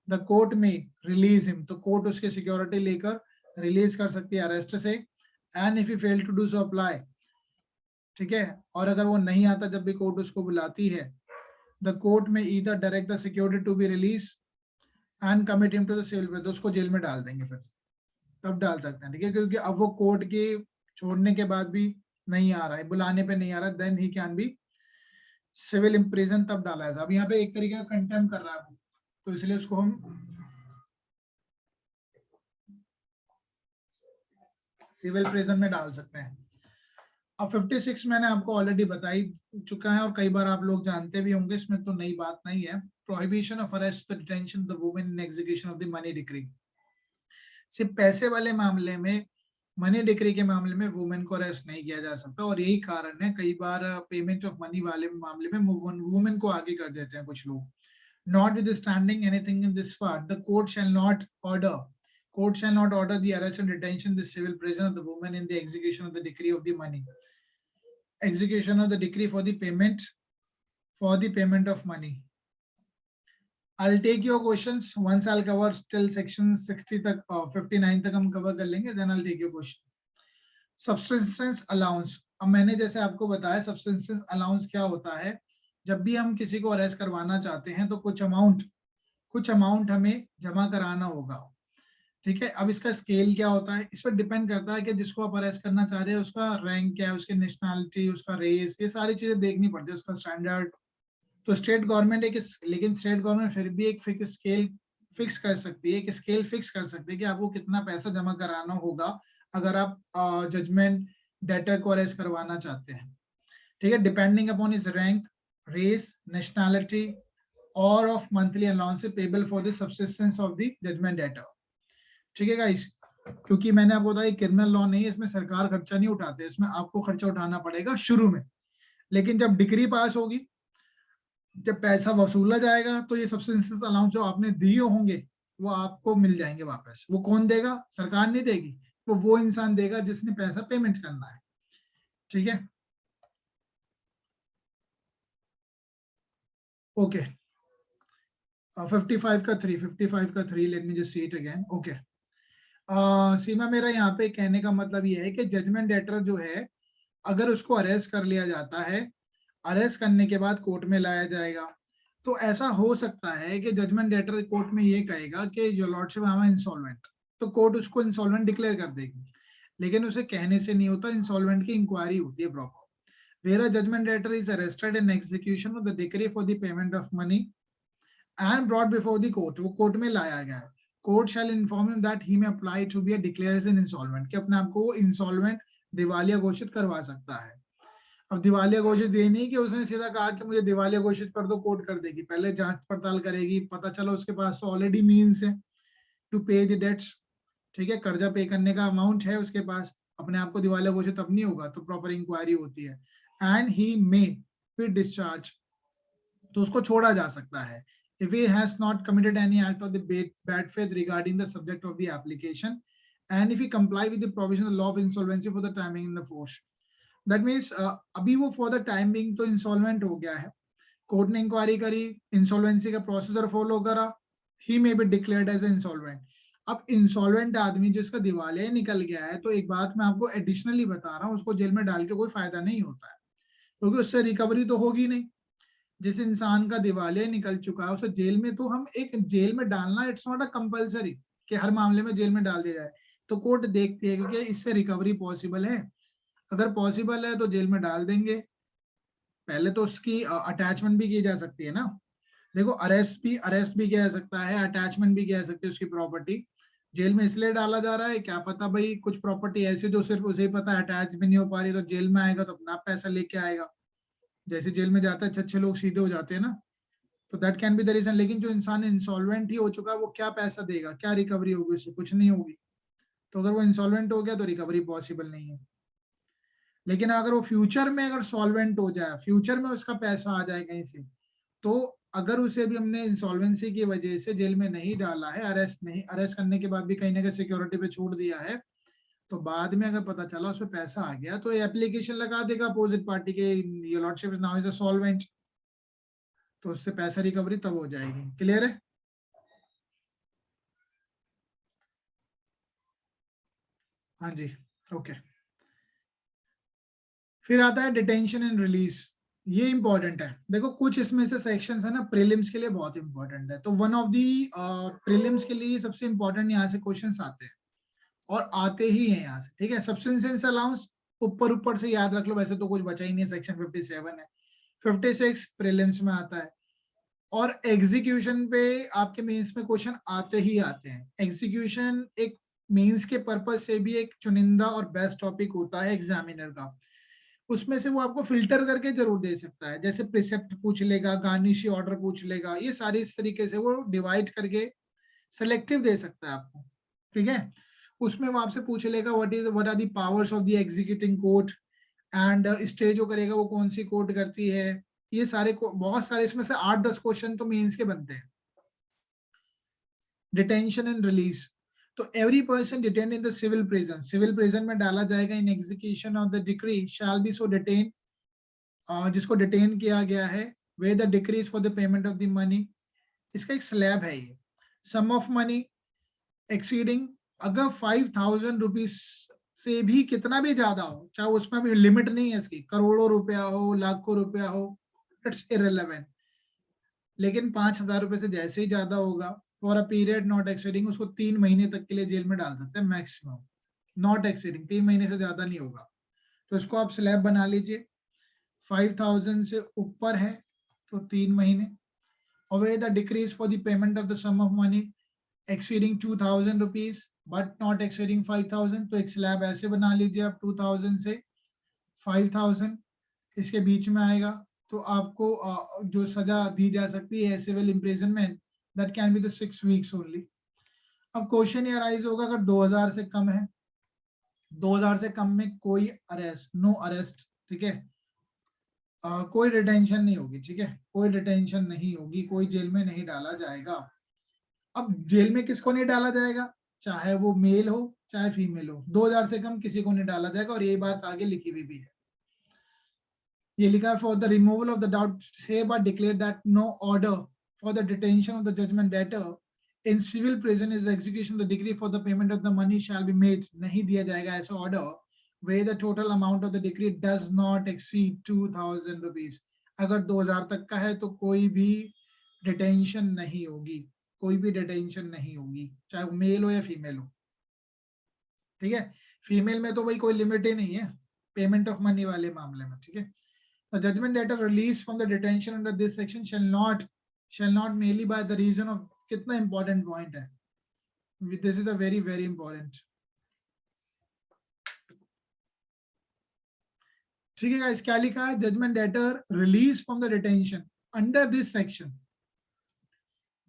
the court may release him. तो कोर्ट उसके सिक्योरिटी लेकर रिलीज कर सकती है अरेस्ट से, and if he failed to do so apply, ठीक है, और अगर वो नहीं आता जब भी कोर्ट उसको बुलाती है, the court may either direct the security to be released and commit him to the civil prison, तो उसको जेल में डाल देंगे, फिर तब डाल सकते हैं, ठीक है, क्योंकि अब वो कोर्ट के छोड़ने के बाद भी नहीं आ रहा है, बुलाने पे नहीं आ रहा, then he can be civil imprison, तब डाला है। अब यहाँ पे एक तरीके का कंटेम कर रहा है वो, तो इसलिए उसको हम सिविल प्रिजन में डाल सकते हैं। अब 56 मैंने आपको ऑलरेडी बता ही चुका है और कई बार आप लोग जानते भी होंगे, इसमें तो नई बात नहीं है। Prohibition of arrest, detention of the women in execution of the money decree. सिर्फ पैसे वाले मामले में, मनी डिक्री के मामले में वुमेन को अरेस्ट नहीं किया जा सकता, और यही कारण है कई बार पेमेंट ऑफ मनी वाले मामले में वुमेन को आगे कर देते हैं कुछ लोग। Notwithstanding anything in this part, the court shall not order the arrest and detention, the civil prison of the woman in the execution of the decree of the money, execution of the decree for the payment of money. I'll take your questions once I'll cover till section 60 तक, 59 तक हम cover कर लेंगे, then I'll take your question. Subsistence allowance, अब मैंने जैसे आपको बताया subsistence allowance क्या होता है, जब भी हम किसी को अरेस्ट करवाना चाहते हैं तो कुछ अमाउंट हमें जमा कराना होगा, ठीक है। अब इसका स्केल क्या होता है, इस पर डिपेंड करता है कि जिसको आप अरेस्ट करना चाह रहे हैं उसका रैंक क्या है, उसकी नेशनैलिटी, उसका रेस, ये सारी चीजें देखनी पड़ती है, उसका स्टैंडर्ड। तो स्टेट गवर्नमेंट लेकिन स्टेट गवर्नमेंट फिर भी एक स्केल फिक्स कर सकती है कि आपको कितना पैसा जमा कराना होगा अगर आप जजमेंट डेटर को अरेस्ट करवाना चाहते हैं, ठीक है, depending upon his rank, race, nationality और of monthly allowance payable for the subsistence of the judgment debtor, ठीक है गाइस। क्योंकि मैंने आपको बताया क्रिमिनल लॉ नहीं है, इसमें सरकार खर्चा नहीं उठाते, इसमें आपको खर्चा उठाना पड़ेगा शुरू में, लेकिन जब डिक्री पास होगी, जब पैसा वसूला जाएगा तो ये सब्सिस्टेंस अलाउंस जो आपने दिए होंगे वो आपको मिल जाएंगे वापस। वो कौन देगा, सरकार नहीं देगी, वो इंसान देगा जिसने पैसा पेमेंट करना है, ठीक है, ओके। 55 का 3, let me just see it again, okay. Seema, मेरा यहाँ पे कहने का मतलब ये है कि जजमेंट डेटर जो है, अगर उसको अरेस्ट कर लिया जाता है, अरेस्ट करने के बाद कोर्ट में लाया जाएगा, तो ऐसा हो सकता है कि जजमेंट डेटर कोर्ट में ये कहेगा कि your lordship I am insolvent, तो कोर्ट उसको इंसॉल्वेंट डिक्लेयर कर देगी। लेकिन उसे कहने से नहीं होता, इंसॉल्वेंट की इंक्वायरी होती है proper. Where a judgment debtor is arrested in execution of the decree for the payment of money and brought before the court, वो कोर्ट में लाया गया है, court shall inform him that he may apply to be declare as an insolvent, कि अपने आप को वो इंसॉल्वेंट दिवालिया घोषित करवा सकता है। अब दिवालिया घोषित ये नहीं कि उसने सीधा कहा कि मुझे दिवालिया घोषित कर दो, कोर्ट कर देगी, पहले जांच पड़ताल करेगी, पता चला उसके पास तो ऑलरेडी मीन्स है टू पे द डेट्स, ठीक है, कर्जा पे करने का अमाउंट है उसके पास, अपने आप को दिवालिया घोषित तब नहीं होगा, तो प्रॉपर इंक्वायरी होती है। And he may be discharge, तो उसको छोड़ा जा सकता है if he has not committed any act of the bad faith regarding the subject of the application and if he comply with the provision of the law of insolvency for the time being in the force, that means अभी वो for the time being तो insolvent हो गया है, कोर्ट ने इंक्वायरी करी, इंसॉल्वेंसी का प्रोसीजर फॉलो करा, he may be declared as insolvent. अब इंसॉल्वेंट आदमी जिसका दिवालिया निकल गया है, तो एक बात मैं आपको एडिशनली बता रहा हूँ, उसको जेल में डाल के कोई फायदा नहीं होता है, क्योंकि उससे रिकवरी तो होगी नहीं। जिस इंसान का दिवालिया निकल चुका है उसे जेल में, तो हम एक जेल में डालना, इट्स नॉट अ कंपल्सरी कि हर मामले में जेल में डाल दिया जाए, तो कोर्ट देखती है कि इससे रिकवरी पॉसिबल है, अगर पॉसिबल है तो जेल में डाल देंगे। पहले तो उसकी अटैचमेंट भी की जा सकती है ना, देखो अरेस्ट भी किया जा सकता है, अटैचमेंट भी किया जा सकती है उसकी प्रॉपर्टी। जेल में इसलिए डाला जा रहा है, क्या पता भाई कुछ प्रॉपर्टी ऐसी जो सिर्फ उसे ही पता है अटैच भी नहीं हो पा रही, तो जेल में आएगा तो अपना पैसा लेके आएगा, जैसे जेल में जाता है अच्छे लोग सीधे हो जाते हैं ना, तो that can be the reason. लेकिन जो इंसान इंसॉल्वेंट ही हो चुका है, वो क्या पैसा देगा, क्या रिकवरी होगी उससे, कुछ नहीं होगी। तो अगर वो इंसॉल्वेंट हो गया तो रिकवरी पॉसिबल नहीं है। लेकिन अगर वो फ्यूचर में अगर सॉल्वेंट हो जाए, फ्यूचर में उसका पैसा आ जाए कहीं से, तो अगर उसे भी हमने इंसॉल्वेंसी की वजह से जेल में नहीं डाला है, अरेस्ट करने के बाद भी कहीं ना कहीं सिक्योरिटी पे छोड़ दिया है, तो बाद में अगर पता चला उसमें पैसा आ गया, तो एप्लीकेशन लगा देगा अपोजिट पार्टी के, your lordship is now is a solvent, तो उससे पैसा रिकवरी तब हो जाएगी। क्लियर है? हाँ जी, ओके। फिर आता है डिटेंशन एंड रिलीज, ये इंपॉर्टेंट है। देखो कुछ इसमें से सेक्शंस है ना, प्रीलिम्स के लिए बहुत इंपॉर्टेंट है, तो वन ऑफ दी प्रीलिम्स के लिए सबसे इंपॉर्टेंट यहाँ से क्वेश्चंस आते हैं, और आते ही हैं यहाँ से, ठीक है। सब्सटेंस अलाउंस ऊपर ऊपर से याद रख लो, वैसे तो कुछ बचा ही नहीं है, सेक्शन 57 है, 56 प्रीलिम्स में आता है। और एग्जीक्यूशन पे आपके मेंस में क्वेश्चन आते ही आते हैं। एग्जीक्यूशन एक मेंस के पर्पज से भी एक चुनिंदा और बेस्ट टॉपिक होता है एग्जामिनर का, उसमें से वो आपको फिल्टर करके जरूर दे सकता है, जैसे प्रिसेप्ट पूछ लेगा, गार्निशी ऑर्डर पूछ लेगा, ये सारी इस तरीके से वो डिवाइड करके सिलेक्टिव दे सकता है आपको, ठीक है। उसमें वो आपसे पूछ लेगा what are the powers of the executing court, and stay जो करेगा वो कौन सी कोर्ट करती है, ये सारे बहुत सारे, इसमें से 8-10 क्वेश्चन तो मेंस के बनते हैं। डिटेंशन एंड रिलीज, तो every person detain in the civil prison में डाला जाएगा in execution of the decree shall be so detain, जिसको डिटेन किया गया है, where the decrees for the payment of the money, इसका एक स्लैब है ये, सम ऑफ मनी एक्सीडिंग, अगर 5,000 रुपीज से भी कितना भी ज्यादा हो, चाहे उसमें भी लिमिट नहीं है इसकी, करोड़ों रुपया हो, लाखों रुपया हो, इट्स इररिलेवेंट, लेकिन 5,000 रुपए से जैसे ही ज्यादा होगा, for a period not exceeding, उसको 3 महीने तक के लिए जेल में डाल सकते हैं मैक्सिमम, नॉट एक्सीडिंग 3 महीने से ज्यादा नहीं होगा। तो इसको आप स्लैब बना लीजिए, 5,000 से ऊपर है तो 3 महीने, और the decrees for the payment of the sum of money exceeding 2,000 rupees but not exceeding 5,000, तो एक स्लैब ऐसे बना लीजिए आप, 2,000 से 5,000 इसके बीच में आएगा, तो आपको जो सजा दी जा सकती है civil imprisonment, that can be the 6 weeks only. अब क्वेश्चन ये अराइज होगा, अगर 2,000 से कम है, 2,000 से कम में कोई अरेस्ट, नो अरेस्ट, ठीक है, कोई डिटेंशन नहीं होगी, ठीक है, कोई डिटेंशन नहीं होगी, कोई जेल में नहीं डाला जाएगा। अब जेल में किसको नहीं डाला जाएगा, चाहे वो मेल हो चाहे फीमेल हो, 2,000 से कम किसी को नहीं डाला जाएगा, और ये बात आगे लिखी हुई भी है, ये लिखा है, for the removal of the doubt hereby declare that no order for the detention of the judgment debtor in civil prison is execution the decree for the payment of the money shall be made, नहीं दिया जाएगा ऐसा order where the total amount of the decree does not exceed 2000 rupees. अगर 2000 तक का है तो कोई भी डिटेंशन नहीं होगी, कोई भी डिटेंशन नहीं होगी, चाहे वो मेल हो या फीमेल हो, ठीक है। फीमेल में तो भाई कोई लिमिट ही नहीं है पेमेंट ऑफ मनी वाले मामले में, ठीक है। The judgment debtor released from the detention under this section shall not merely by the reason of, कितना important point है, this is a very very important, ठीक है गाइस। क्या लिखा है, judgment debtor release from the detention under this section,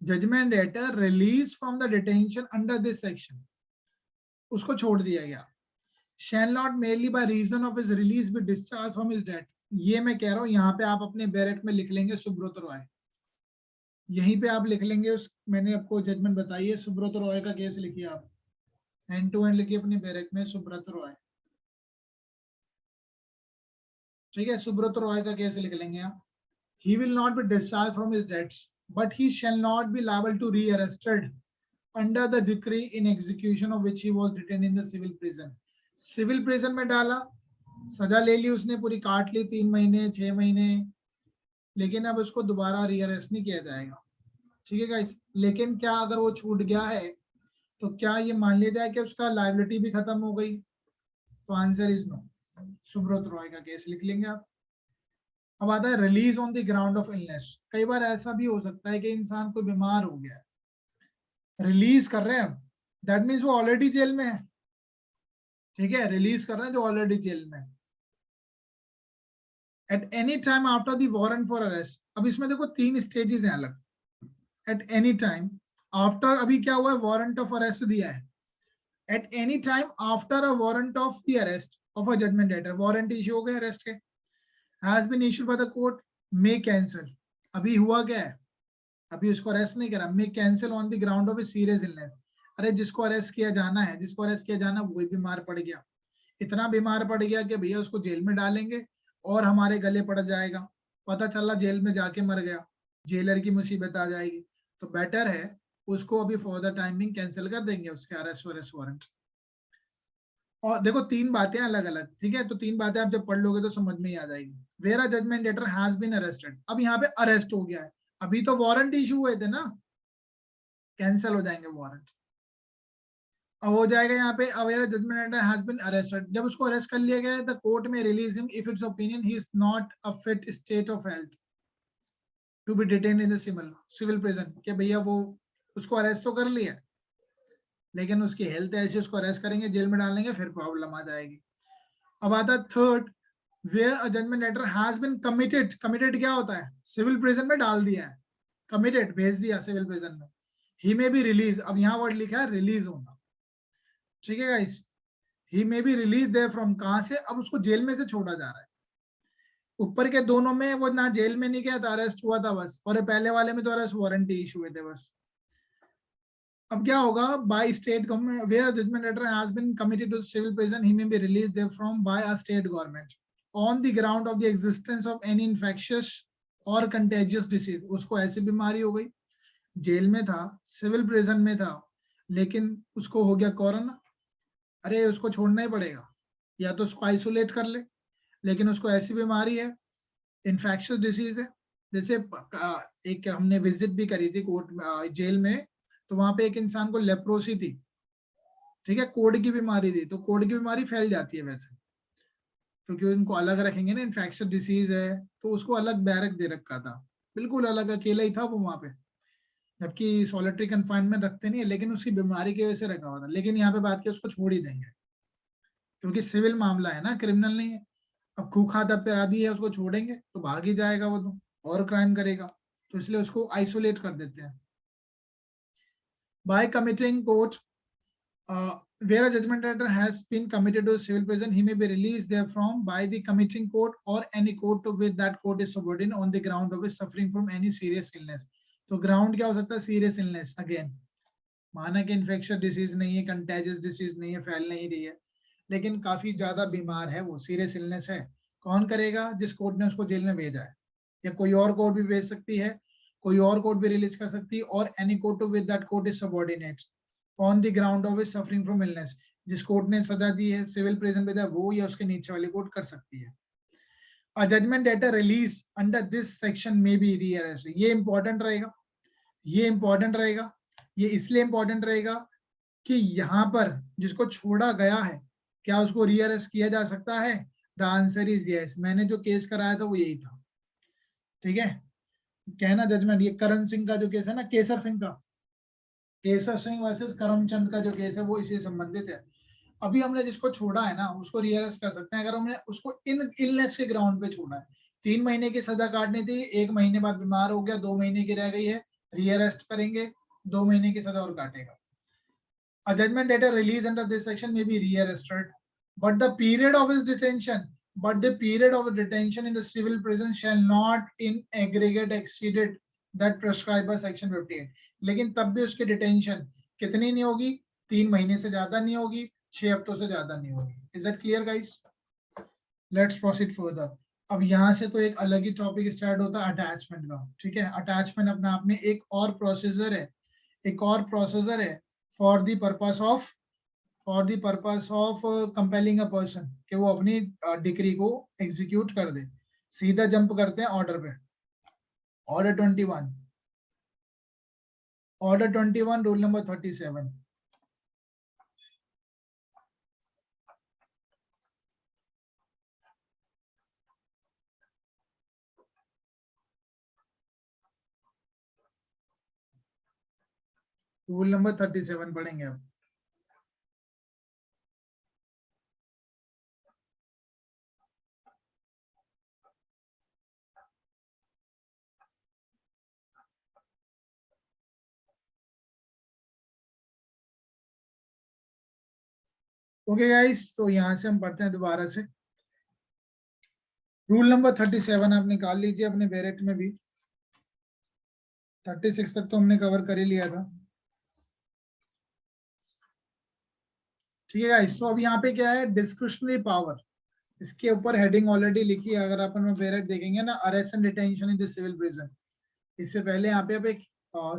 judgment debtor release from the detention under this section, उसको छोड़ दिया गया। Shall not merely by reason of his release be discharge from his debt, ये मैं कह रहा हूं, यहाँ पे आप अपने बैरक में लिख लेंगे सुब्रत रॉय, यहीं पे आप लिख लेंगे उस, मैंने आपको जजमेंट बताई है, सुब्रत रॉय का केस लिखिए आप, एंड टू एंड लिखिए अपनी बैरक में सुब्रत रॉय, ठीक है। सुब्रत रॉय का केस लिख लेंगे आप। He will not be discharged from his debts, but he shall not be liable to re-arrested under the decree in execution of which he was detained in the civil prison. Civil prison में डाला, सजा ले ली उसने, पूरी काट ली, 3 महीने 6 महीने, लेकिन अब उसको दोबारा रीअरेस्ट नहीं किया जाएगा, ठीक है गाइस। लेकिन क्या अगर वो छूट गया है तो क्या ये मान लिया जाए कि उसका लाइबिलिटी भी खत्म हो गई, तो answer is no. Subrata Roy का केस लिख लेंगे आप। अब आता है release on the ground of illness. कई बार ऐसा भी हो सकता है कि इंसान कोई बीमार हो गया है, रिलीज कर रहे हैं, दैट मीन्स वो ऑलरेडी जेल में है, ठीक है, रिलीज कर रहे हैं जो ऑलरेडी जेल में है। At any time after the warrant for arrest, अब इसमें देखो 3 स्टेजेस हैं अलग। एट एनी टाइम आफ्टर, अभी क्या हुआ है, वारंट ऑफ अरेस्ट दिया है, at any time after a warrant of the arrest of a judgment debtor, warrant issue हो गए अरेस्ट के, has been issued by the court, may cancel, अभी हुआ क्या है, अभी उसको अरेस्ट नहीं करा, may cancel on the ground of a serious illness, अरे जिसको अरेस्ट किया जाना है, जिसको अरेस्ट किया जाना वही बीमार पड़ गया, इतना बीमार पड़ गया कि भैया उसको जेल में डालेंगे और हमारे गले पड़ जाएगा, पता चला जेल में जाके मर गया, जेलर की मुसीबत आ जाएगी, तो बेटर है उसको अभी फॉर द टाइमिंग कैंसिल कर देंगे उसके अरेस्ट वारंट। और देखो 3 बातें अलग अलग, ठीक है, तो 3 बातें आप जब पढ़ लोगे तो समझ में ही आ जाएगी। Where a judgment debtor has been arrested, अब यहाँ पे अरेस्ट हो गया है, अभी तो वारंट इशू हुए थे ना, कैंसिल हो जाएंगे वारंट, अब हो जाएगा यहाँ पे where a judgment debtor has been arrested, जब उसको अरेस्ट कर लिया गया the court may release him if its opinion he is not a fit state of health to be detain in the civil prison, कि भैया वो उसको अरेस्ट तो कर लिया लेकिन उसकी हेल्थ ऐसी, उसको अरेस्ट करेंगे जेल में डालेंगे फिर प्रॉब्लम आ जाएगी। अब आता है third, where a judgment debtor has been committed, committed क्या होता है, सिविल प्रिजन में डाल दिया है, कमिटेड भेज दिया सिविल प्रिजन में, ही में बी रिलीज, अब यहाँ वर्ड लिखा है रिलीज होना, ठीक है गाइस, ही में बी रिलीज देयर फ्रॉम, कहां से, अब उसको जेल में से छोड़ा जा रहा है, ऊपर के दोनों में वो ना जेल में नहीं गया था, अरेस्ट हुआ था बस, और पहले वाले में तो अरेस्ट वारंट इशू हुए थे बस। अब क्या होगा, by state government, where judgment debtor has been committed to civil prison he may be release therefrom by a state government on the ground of the existence of any infectious or contagious disease, उसको ऐसी बीमारी हो गई, जेल में था, सिविल प्रिजन में था, लेकिन उसको हो गया कोरोना, अरे उसको छोड़ना ही पड़ेगा, या तो उसको आइसोलेट कर ले, लेकिन उसको ऐसी बीमारी है, इन्फेक्शियस डिसीज है, जैसे एक हमने विजिट भी करी थी कोर्ट जेल में, तो वहां पे एक इंसान को लेप्रोसी थी, ठीक है, कोढ़ की बीमारी थी, तो कोढ़ की बीमारी फैल जाती है वैसे, क्योंकि उनको अलग रखेंगे ना, इन्फेक्शियस डिसीज है, तो उसको अलग बैरक दे रखा था, बिल्कुल अलग, अकेला ही था वो वहां पे, जबकि सॉलिटरी कन्फाइनमेंट रखते नहीं है, लेकिन उसकी बीमारी की वजह से रखा हुआ था, लेकिन यहाँ पे बात की उसको छोड़ ही देंगे, क्योंकि सिविल मामला है ना, क्रिमिनल नहीं है, अब खूखात अपराधी है, उसको छोड़ेंगे तो भाग ही जाएगा वो तो, और क्राइम करेगा, तो इसलिए उसको आइसोलेट कर देते हैं। By committing court, where a judgment debtor has been committed to civil prison, he may be released therefrom by the committing court or any court to which that court is subordinate on the ground of his suffering from any serious illness. तो ग्राउंड क्या हो सकता है, सीरियस इलनेस, अगेन माना कि इन्फेक्शियस डिसीज नहीं है, कंटेजियस डिसीज नहीं है, फैल नहीं रही है, लेकिन काफी ज्यादा बीमार है वो, सीरियस इलनेस है, कौन करेगा, जिस कोर्ट ने उसको जेल में भेजा है, या कोई और कोर्ट भी भेज सकती है, कोई और कोर्ट भी रिलीज कर सकती है, और any court to which that court is subordinate on the ground of suffering from illness. जिस कोर्ट ने सजा दी है सिविल प्रिजन पे वो या उसके नीचे वाली कोर्ट कर सकती है। A judgment debtor release under this section may be rearrested। ये इंपॉर्टेंट रहेगा, ये इंपॉर्टेंट रहेगा, ये इसलिए इंपॉर्टेंट रहेगा कि यहाँ पर जिसको छोड़ा गया है क्या उसको रीअरेस्ट किया जा सकता है? The answer is yes. मैंने जो केस कराया था वो यही था, ठीक है। कहना जजमेंट, ये करण सिंह का जो केस है ना, केसर सिंह का, केसर सिंह वर्सेस करमचंद का जो केस है वो इसी संबंधित है। अभी हमने जिसको छोड़ा है ना उसको रीअरेस्ट कर सकते हैं अगर हमने उसको इन इलनेस के ग्राउंड पे छोड़ा है। 3 महीने की सजा काटनी थी, 1 महीने बाद बीमार हो गया, 2 महीने की रह गई है, रीअरेस्ट करेंगे, 2 महीने की सजा और काटेगा। A judgment debtor released under this section may be rearrested, but the period of his detention in the civil prison shall not in aggregate exceeded that prescribed by section 58। लेकिन तब भी उसकी डिटेंशन कितनी नहीं होगी? 3 महीने से ज्यादा नहीं होगी, 6 हफ्तों से ज्यादा नहीं होगी। Is that clear guys? Let's proceed further. अब यहाँ से तो एक अलग ही टॉपिक स्टार्ट होता है अटैचमेंट का, ठीक है। अटैचमेंट अपने आप में एक और प्रोसीजर है, एक और प्रोसीजर है for the purpose of compelling a person कि वो अपनी डिक्री को एग्जीक्यूट कर दे। सीधा जंप करते हैं ऑर्डर पे। Order 21 rule number 37। Rule number 37 पढ़ेंगे अब। ओके गाइस, तो यहाँ से हम पढ़ते हैं दोबारा से। रूल नंबर 37 आप निकाल लीजिए अपने बैरेट में भी। 36 तक तो हमने कवर कर ही लिया था, ठीक है गाइस। तो अब यहाँ पे क्या है? डिस्क्रिशनरी पावर, इसके ऊपर हेडिंग ऑलरेडी लिखी है। अगर अपन में बैरेट देखेंगे ना, arrest and detention in the civil prison, इससे पहले यहाँ पे अब एक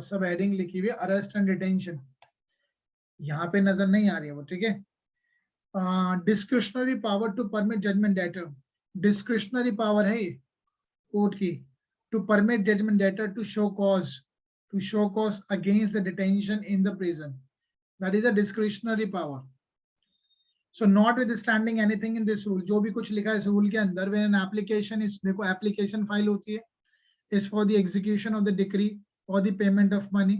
सब हेडिंग लिखी हुई है अरेस्ट एंड डिटेंशन, यहाँ पे नजर नहीं आ रही है वो, ठीक है। Discretionary power to permit judgment debtor, discretionary power है ये कोर्ट की, to permit judgment debtor to show cause against the detention in the prison, that is a discretionary power. So notwithstanding anything in this rule, जो भी कुछ लिखा है इस रूल के अंदर, when an application is, देखो एप्लीकेशन फाइल होती है, is for the execution of the decree or the payment of money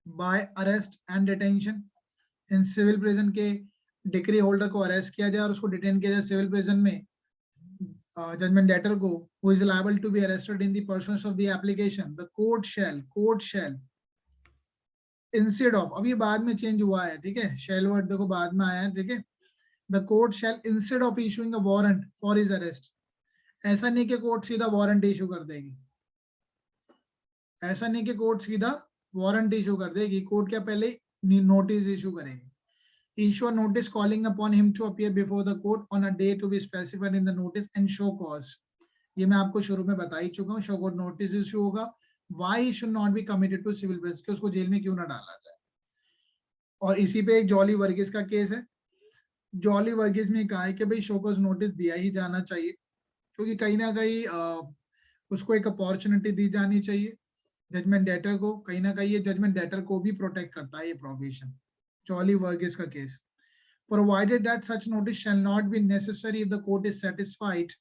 by arrest and detention in civil prison के डिक्री होल्डर को अरेस्ट किया जाए और उसको डिटेन किया जाए सिविल प्रिजन में, जजमेंट डेटर को, who is liable to be arrested in the pursuance of the application, the court shall instead of, अभी बाद में चेंज हुआ है, ठीक है, shall वर्ड देखो बाद में आया है, ठीक है। The court shall instead of issuing a warrant for his arrest, ऐसा नहीं कि कोर्ट सीधा वारंट इशू कर देगी, ऐसा नहीं कि कोर्ट सीधा वारंट इशू कर देगी। कोर्ट क्या पहले नोटिस इशू करेगी। Issue a notice calling upon him to appear before the court on a day to be specified in the notice and show cause। ये मैं आपको शुरू में बता ही चुका हूँ। शो कॉज नोटिस इशू होगा, why he should not be committed to civil prison, कि उसको जेल में क्यों ना डाला जाए। और इसी पे एक जॉली वर्गीस का केस है। जॉली वर्गीस में कहा है कि भाई शो कॉज नोटिस दिया ही जाना चाहिए, क्योंकि कहीं ना कहीं उसको एक अपॉर्चुनिटी दी जानी चाहिए जजमेंट डेटर को, कहीं ना कहीं ये जजमेंट डेटर को भी प्रोटेक्ट करता है ये प्रोविजन। जॉली वर्गीस का case, provided that such notice shall not be necessary if the court is satisfied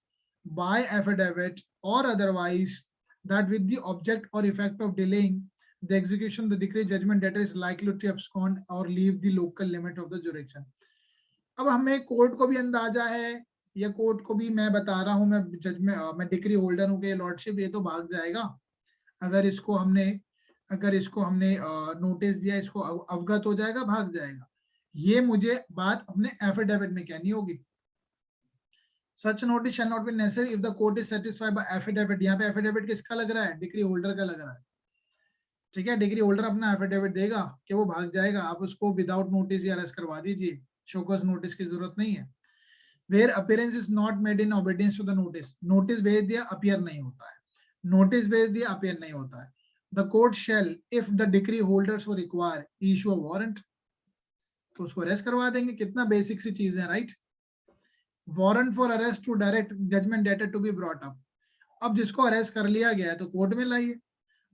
by affidavit or otherwise that with the object or effect of delaying the execution of the decree, judgment debtor is likely to abscond or leave the local limit of the jurisdiction। अब हमें कोर्ट को भी अंदाजा है, या कोर्ट को भी मैं बता रहा हूँ, मैं जज में मैं डिक्री होल्डर हूँ कि लॉर्डशिप ये तो भाग जाएगा अगर इसको हमने नोटिस दिया, इसको अवगत हो जाएगा, भाग जाएगा। ये मुझे बात अपने एफिडेविट में कहनी होगी। Such notice shall not be necessary if the court is satisfied by affidavit. यहाँ पे एफिडेविट किसका लग रहा है? डिक्री होल्डर का लग रहा है, ठीक है। डिक्री होल्डर अपना एफिडेविट देगा कि वो भाग जाएगा, आप उसको विदाउट नोटिस या अरेस्ट करवा दीजिए, शो कॉज नोटिस की जरूरत नहीं है। Where appearance is not made in obedience to the notice, notice भेज दिया, अपीयर नहीं होता है, नोटिस भेज दिया, अपीयर नहीं होता है। The court shell if the decree holders वो रिक्वायर इशू अ वारंट, तो उसको अरेस्ट करवा देंगे। कितना बेसिक सी चीज है, right. Warrant for arrest to direct judgment debtor to be brought up. अब जिसको अरेस्ट कर लिया गया है तो कोर्ट में लाइए।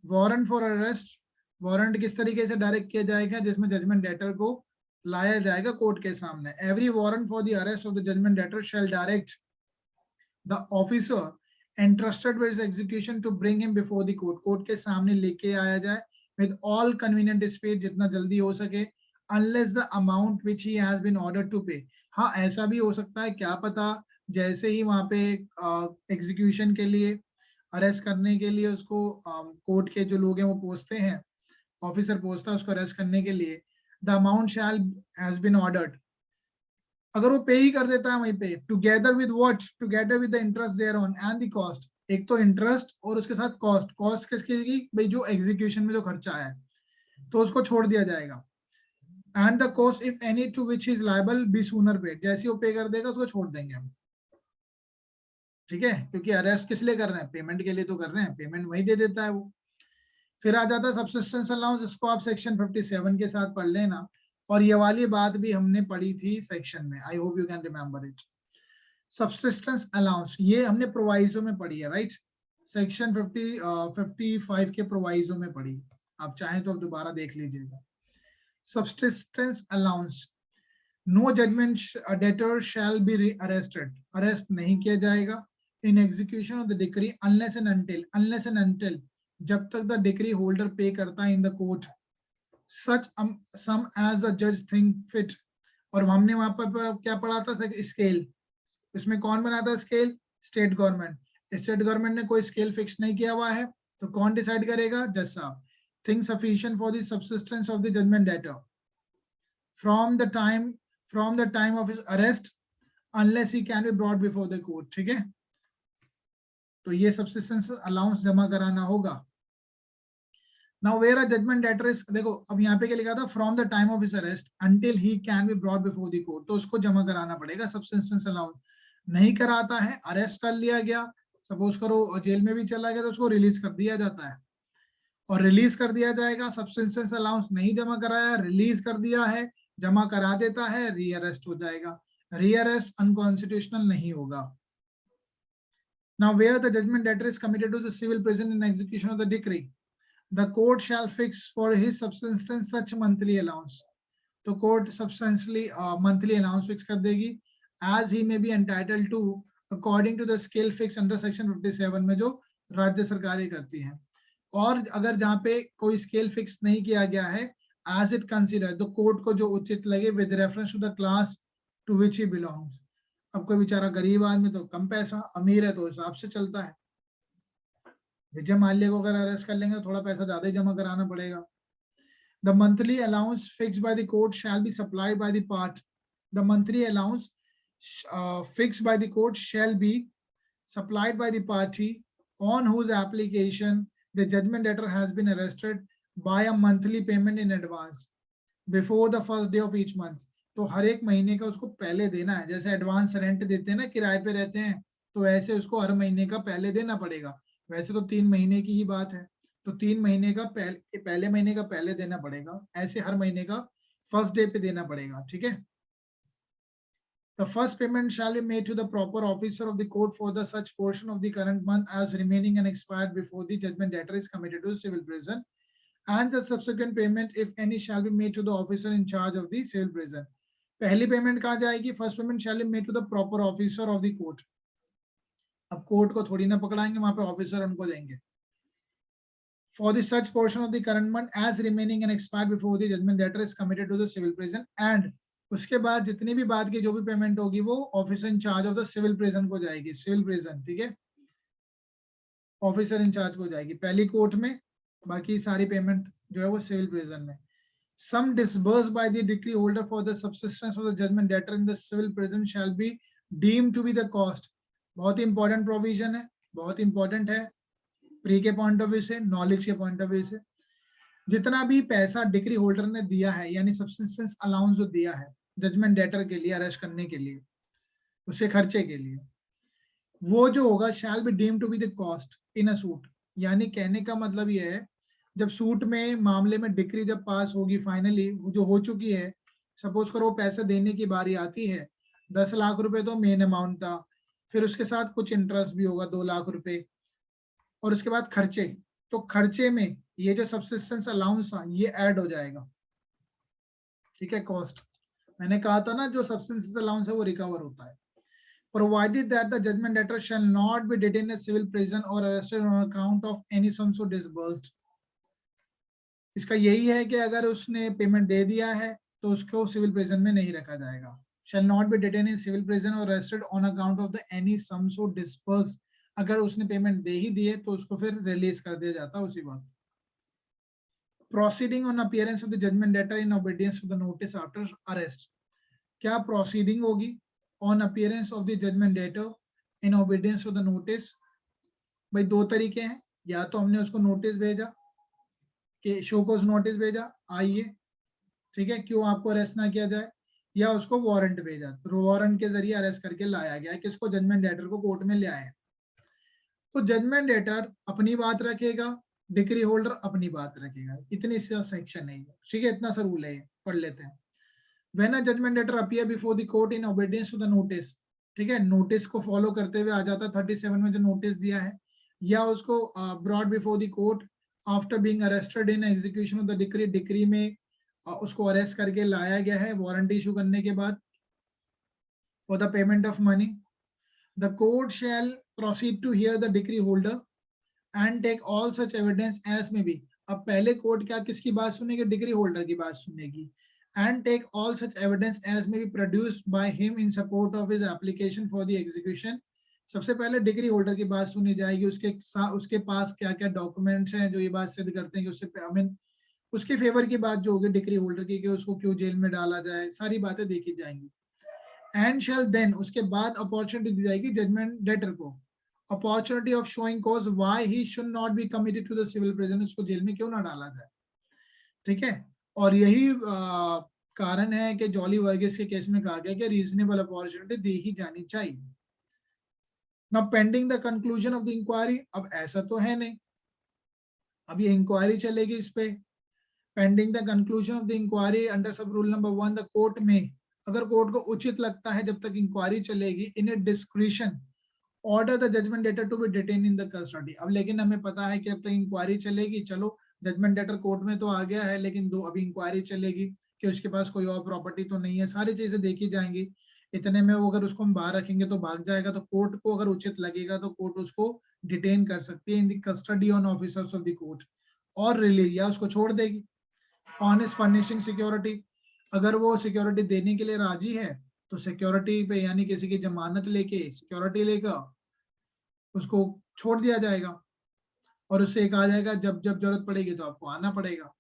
वारंट फॉर अरेस्ट, वारंट किस तरीके से डायरेक्ट किया जाएगा, जिसमें जजमेंट डेटर को लाया जाएगा कोर्ट के सामने। Every warrant for the arrest of the judgment debtor shall direct the officer entrusted with his execution to bring him before the court, court के सामने लेके आया जाए with all convenient speed, जितना जल्दी हो सके, unless the amount which he has been ordered to pay। हाँ, ऐसा भी हो सकता है, क्या पता जैसे ही वहां पे एग्जीक्यूशन के लिए, अरेस्ट करने के लिए उसको कोर्ट के जो लोग हैं वो पहुंचते हैं, ऑफिसर पहुंचता है उसको अरेस्ट करने के लिए, the amount shall has been ordered, अगर वो पे ही कर देता है वहीं पे, together with what, together with the interest thereon and the cost, एक तो इंटरेस्ट और उसके साथ कॉस्ट, कॉस्ट किसकी की भाई, जो एग्जीक्यूशन में जो खर्चा है, तो उसको छोड़ दिया जाएगा। And the cost if any to which is liable be sooner paid, जैसे वो पे कर देगा उसको छोड़ देंगे हम, ठीक है, क्योंकि अरेस्ट किस लिए कर रहे हैं, पेमेंट के लिए तो कर रहे हैं, पेमेंट वही दे देता है वो। फिर आ जाता है सब्सिस्टेंस अलाउंस, इसको आप सेक्शन 57 के साथ पढ़ लेना, और ये वाली बात भी हमने पढ़ी थी सेक्शन में, I hope you can remember it. Subsistence allowance ये हमने प्रोवाइजो में पढ़ी है, राइट, सेक्शन 55 के प्रोवाइजो में पढ़ी, आप चाहें तो अब दोबारा देख लीजिएगा। Subsistence allowance, no judgment debtor shall be arrested, arrest नहीं किया जाएगा in execution of the decree unless and until, जब तक द डिक्री होल्डर पे करता है in the court such sum as a जज थिंक फिट। और हमने वहां पर क्या पढ़ा था, स्केल, इसमें कौन बनाता है scale, state government. State government ने कोई स्केल फिक्स नहीं किया हुआ है, तो कौन डिसाइड करेगा, जज साहब। Think sufficient for the subsistence of the judgment debtor from the time of his arrest unless he can be brought before the court, ठीक है। तो ये सब्सिस्टेंस अलाउंस जमा कराना होगा। Now where a judgment debtor is, देखो अब यहाँ पे क्या लिखा था, from the time of his arrest until he can be brought before the court, तो उसको जमा कराना पड़ेगा सब्सिस्टेंस अलाउंस। नहीं कराता है, अरेस्ट कर लिया गया, सपोज करो जेल में भी चला गया, तो उसको रिलीज कर दिया जाता है, और रिलीज कर दिया जाएगा। सब्सिस्टेंस अलाउंस नहीं जमा कराया, रिलीज कर दिया है, जमा करा देता है, रीअरेस्ट हो जाएगा, रीअरेस्ट अनकॉन्स्टिट्यूशनल नहीं होगा। Now where the judgment debtor is committed to the civil prison in execution of the decree, the court shall fix for his subsistence such monthly allowance, तो court substantially monthly allowance fix कर देगी, as he may be entitled to according to the scale fix under section 57 में जो राज्य सरकारें करती हैं। और अगर जहाँ पे कोई स्केल फिक्स नहीं किया गया है, एज इट कंसीडर, तो कोर्ट को जो उचित लगे with reference to the class to which he belongs. अब कोई बेचारा गरीब आदमी तो कम पैसा, अमीर है तो हिसाब से चलता है। विजय माल्या को अगर अरेस्ट कर लेंगे तो थोड़ा पैसा ज्यादा ही जमा कराना पड़ेगा। The monthly allowance fixed by the court shall be supplied by the part. The monthly allowance fixed by the court shall be supplied by the party on whose application the judgment debtor has been arrested by a monthly payment in advance before the first day of each month. तो हर एक महीने का उसको पहले देना है, जैसे एडवांस रेंट देते हैं ना, किराए पे रहते हैं, तो ऐसे उसको हर महीने का पहले देना पड़ेगा। वैसे तो 3 महीने की ही बात है, तो 3 महीने का पहले महीने का पहले देना पड़ेगा, ऐसे हर महीने का फर्स्ट डे पे देना पड़ेगा, ठीक है। The first payment shall be made to the proper officer of the court for the such portion of the current month as remaining unexpired before the judgment debtor is committed to civil prison, and the subsequent payment, if any, shall be made to the officer in charge of the civil prison. पहली पेमेंट कहाँ जाएगी, first payment shall be made to the proper officer of the court. अब कोर्ट को थोड़ी ना पकड़ाएंगे, वहां पे ऑफिसर उनको देंगे। For the such portion of the current month as remaining and expired before the judgment debtor is committed to the civil prison, and उसके बाद जितनी भी बाद की जो भी पेमेंट होगी वो officer in charge of the civil prison को जाएगी, सिविल प्रिजन, ठीक है, ऑफिसर इन चार्ज को जाएगी पहली कोर्ट में, बाकी सारी पेमेंट जो है वो सिविल प्रिजन में। Sum disbursed by the decree holder for the subsistence of the judgment debtor in the civil prison shall be deemed to be the cost. बहुत इंपॉर्टेंट प्रोविजन है, बहुत इंपॉर्टेंट है प्री के पॉइंट ऑफ व्यू से, नॉलेज के पॉइंट ऑफ व्यू से। जितना भी पैसा डिक्री होल्डर ने दिया है, यानी सब्सिस्टेंस अलाउंस जो दिया है जजमेंट डेटर के लिए अरेस्ट करने के लिए, उसके खर्चे के लिए, वो जो होगा shall be deemed to be the cost in a suit. यानी कहने का मतलब ये है, जब सूट में मामले में डिक्री जब पास होगी फाइनली, जो हो चुकी है, सपोज करो पैसे देने की बारी आती है, 10 लाख रुपए तो मेन अमाउंट था, फिर उसके साथ कुछ इंटरेस्ट भी होगा 2 लाख रुपए, और उसके बाद खर्चे, तो खर्चे में ये जो सब्सिस्टेंस अलाउंस था ये ऐड हो जाएगा, ठीक है, कॉस्ट। मैंने कहा था ना जो सब्सिस्टेंस अलाउंस है वो रिकवर होता है। Provided that the judgment debtor shall not be detained in civil prison or arrested on account of any sum so disbursed. इसका यही है कि अगर उसने पेमेंट दे दिया है तो उसको सिविल प्रिजन में नहीं रखा जाएगा। Shall not be detained in civil prison or arrested on account of the any sum so disbursed. अगर उसने पेमेंट दे ही दी है तो उसको फिर रिलीज कर दिया जाता है उसी वक्त। Proceeding on appearance of the judgment debtor in obedience to the notice after arrest. क्या प्रोसीडिंग होगी on appearance of the judgment debtor in obedience to the notice? भाई दो तरीके हैं, या तो हमने उसको नोटिस भेजा कि शो कोज नोटिस भेजा आइए, ठीक है, क्यों आपको अरेस्ट ना किया जाए, या उसको वारंट भेजा, तो वारंट के जरिए अरेस्ट करके लाया गया, किसको, जजमेंट डेटर को कोर्ट में ले आए। तो जजमेंट डेटर अपनी बात रखेगा, डिक्री होल्डर अपनी बात रखेगा, इतनी सा सेक्शन है, ठीक है, इतना सा रूल है, पढ़ लेते हैं। When a judgment debtor appear before the court in obedience to the notice, ठीक है, नोटिस को फॉलो करते हुए आ जाता 37 में जो नोटिस दिया है, या उसको broad before the court after being arrested in execution of the decree, decree में उसको अरेस्ट करके लाया गया है वारंट इशू करने के बाद, for the payment of money, the court shall proceed to hear the decree holder and take all such evidence as may be. अब पहले कोर्ट क्या किसकी बात सुनेगी, डिक्री होल्डर की बात सुनेगी, and take all such evidence as may be produced by him in support of his application for the execution. सबसे पहले डिग्री होल्डर की बात सुनी जाएगी, उसके पास क्या क्या डॉक्यूमेंट्स हैं जो ये बात सिद्ध करते हैं कि उससे आई मीन उसके फेवर की बात जो होगी डिग्री होल्डर की कि उसको क्यों जेल में डाला जाए, सारी बातें देखी जाएंगी। एंड शैल देन, उसके बाद अपॉर्चुनिटी दी जाएगी जजमेंट डेटर को, opportunity of showing cause why he should not be committed to the civil prison, उसको जेल में क्यों ना डाला जाए, ठीक है। और यही कारण है कि जॉली वर्गीस के केस में कहा गया कि रीजनेबल अपॉर्चुनिटी दी ही जानी चाहिए। Now pending the conclusion of the inquiry, अब ऐसा तो है नहीं, अब ये इंक्वायरी चलेगी इस पे। Pending the conclusion of the inquiry under sub rule number 1, the court में, अगर कोर्ट को उचित लगता है जब तक इंक्वायरी चलेगी, in a discretion order the judgment debtor to be detain in the custody. अब लेकिन हमें पता है कि अब तक इंक्वायरी चलेगी, चलो जजमेंट डेटर कोर्ट में तो आ गया है, लेकिन दो अभी इंक्वायरी चलेगी कि उसके पास कोई और प्रॉपर्टी तो नहीं है, सारी चीजें देखी जाएंगी, इतने में वो अगर उसको हम बाहर रखेंगे तो भाग जाएगा, तो कोर्ट को अगर उचित लगेगा तो कोर्ट उसको डिटेन कर सकती है in the custody on officers of the court, और रिलीज या उसको छोड़ देगी। ऑन इज फर्निशिंग सिक्योरिटी, अगर वो सिक्योरिटी देने के लिए राजी है तो सिक्योरिटी पे यानी किसी की जमानत लेके सिक्योरिटी लेकर उसको छोड़ दिया जाएगा, और उससे कहा जाएगा जब जब जरूरत पड़ेगी तो आपको आना पड़ेगा।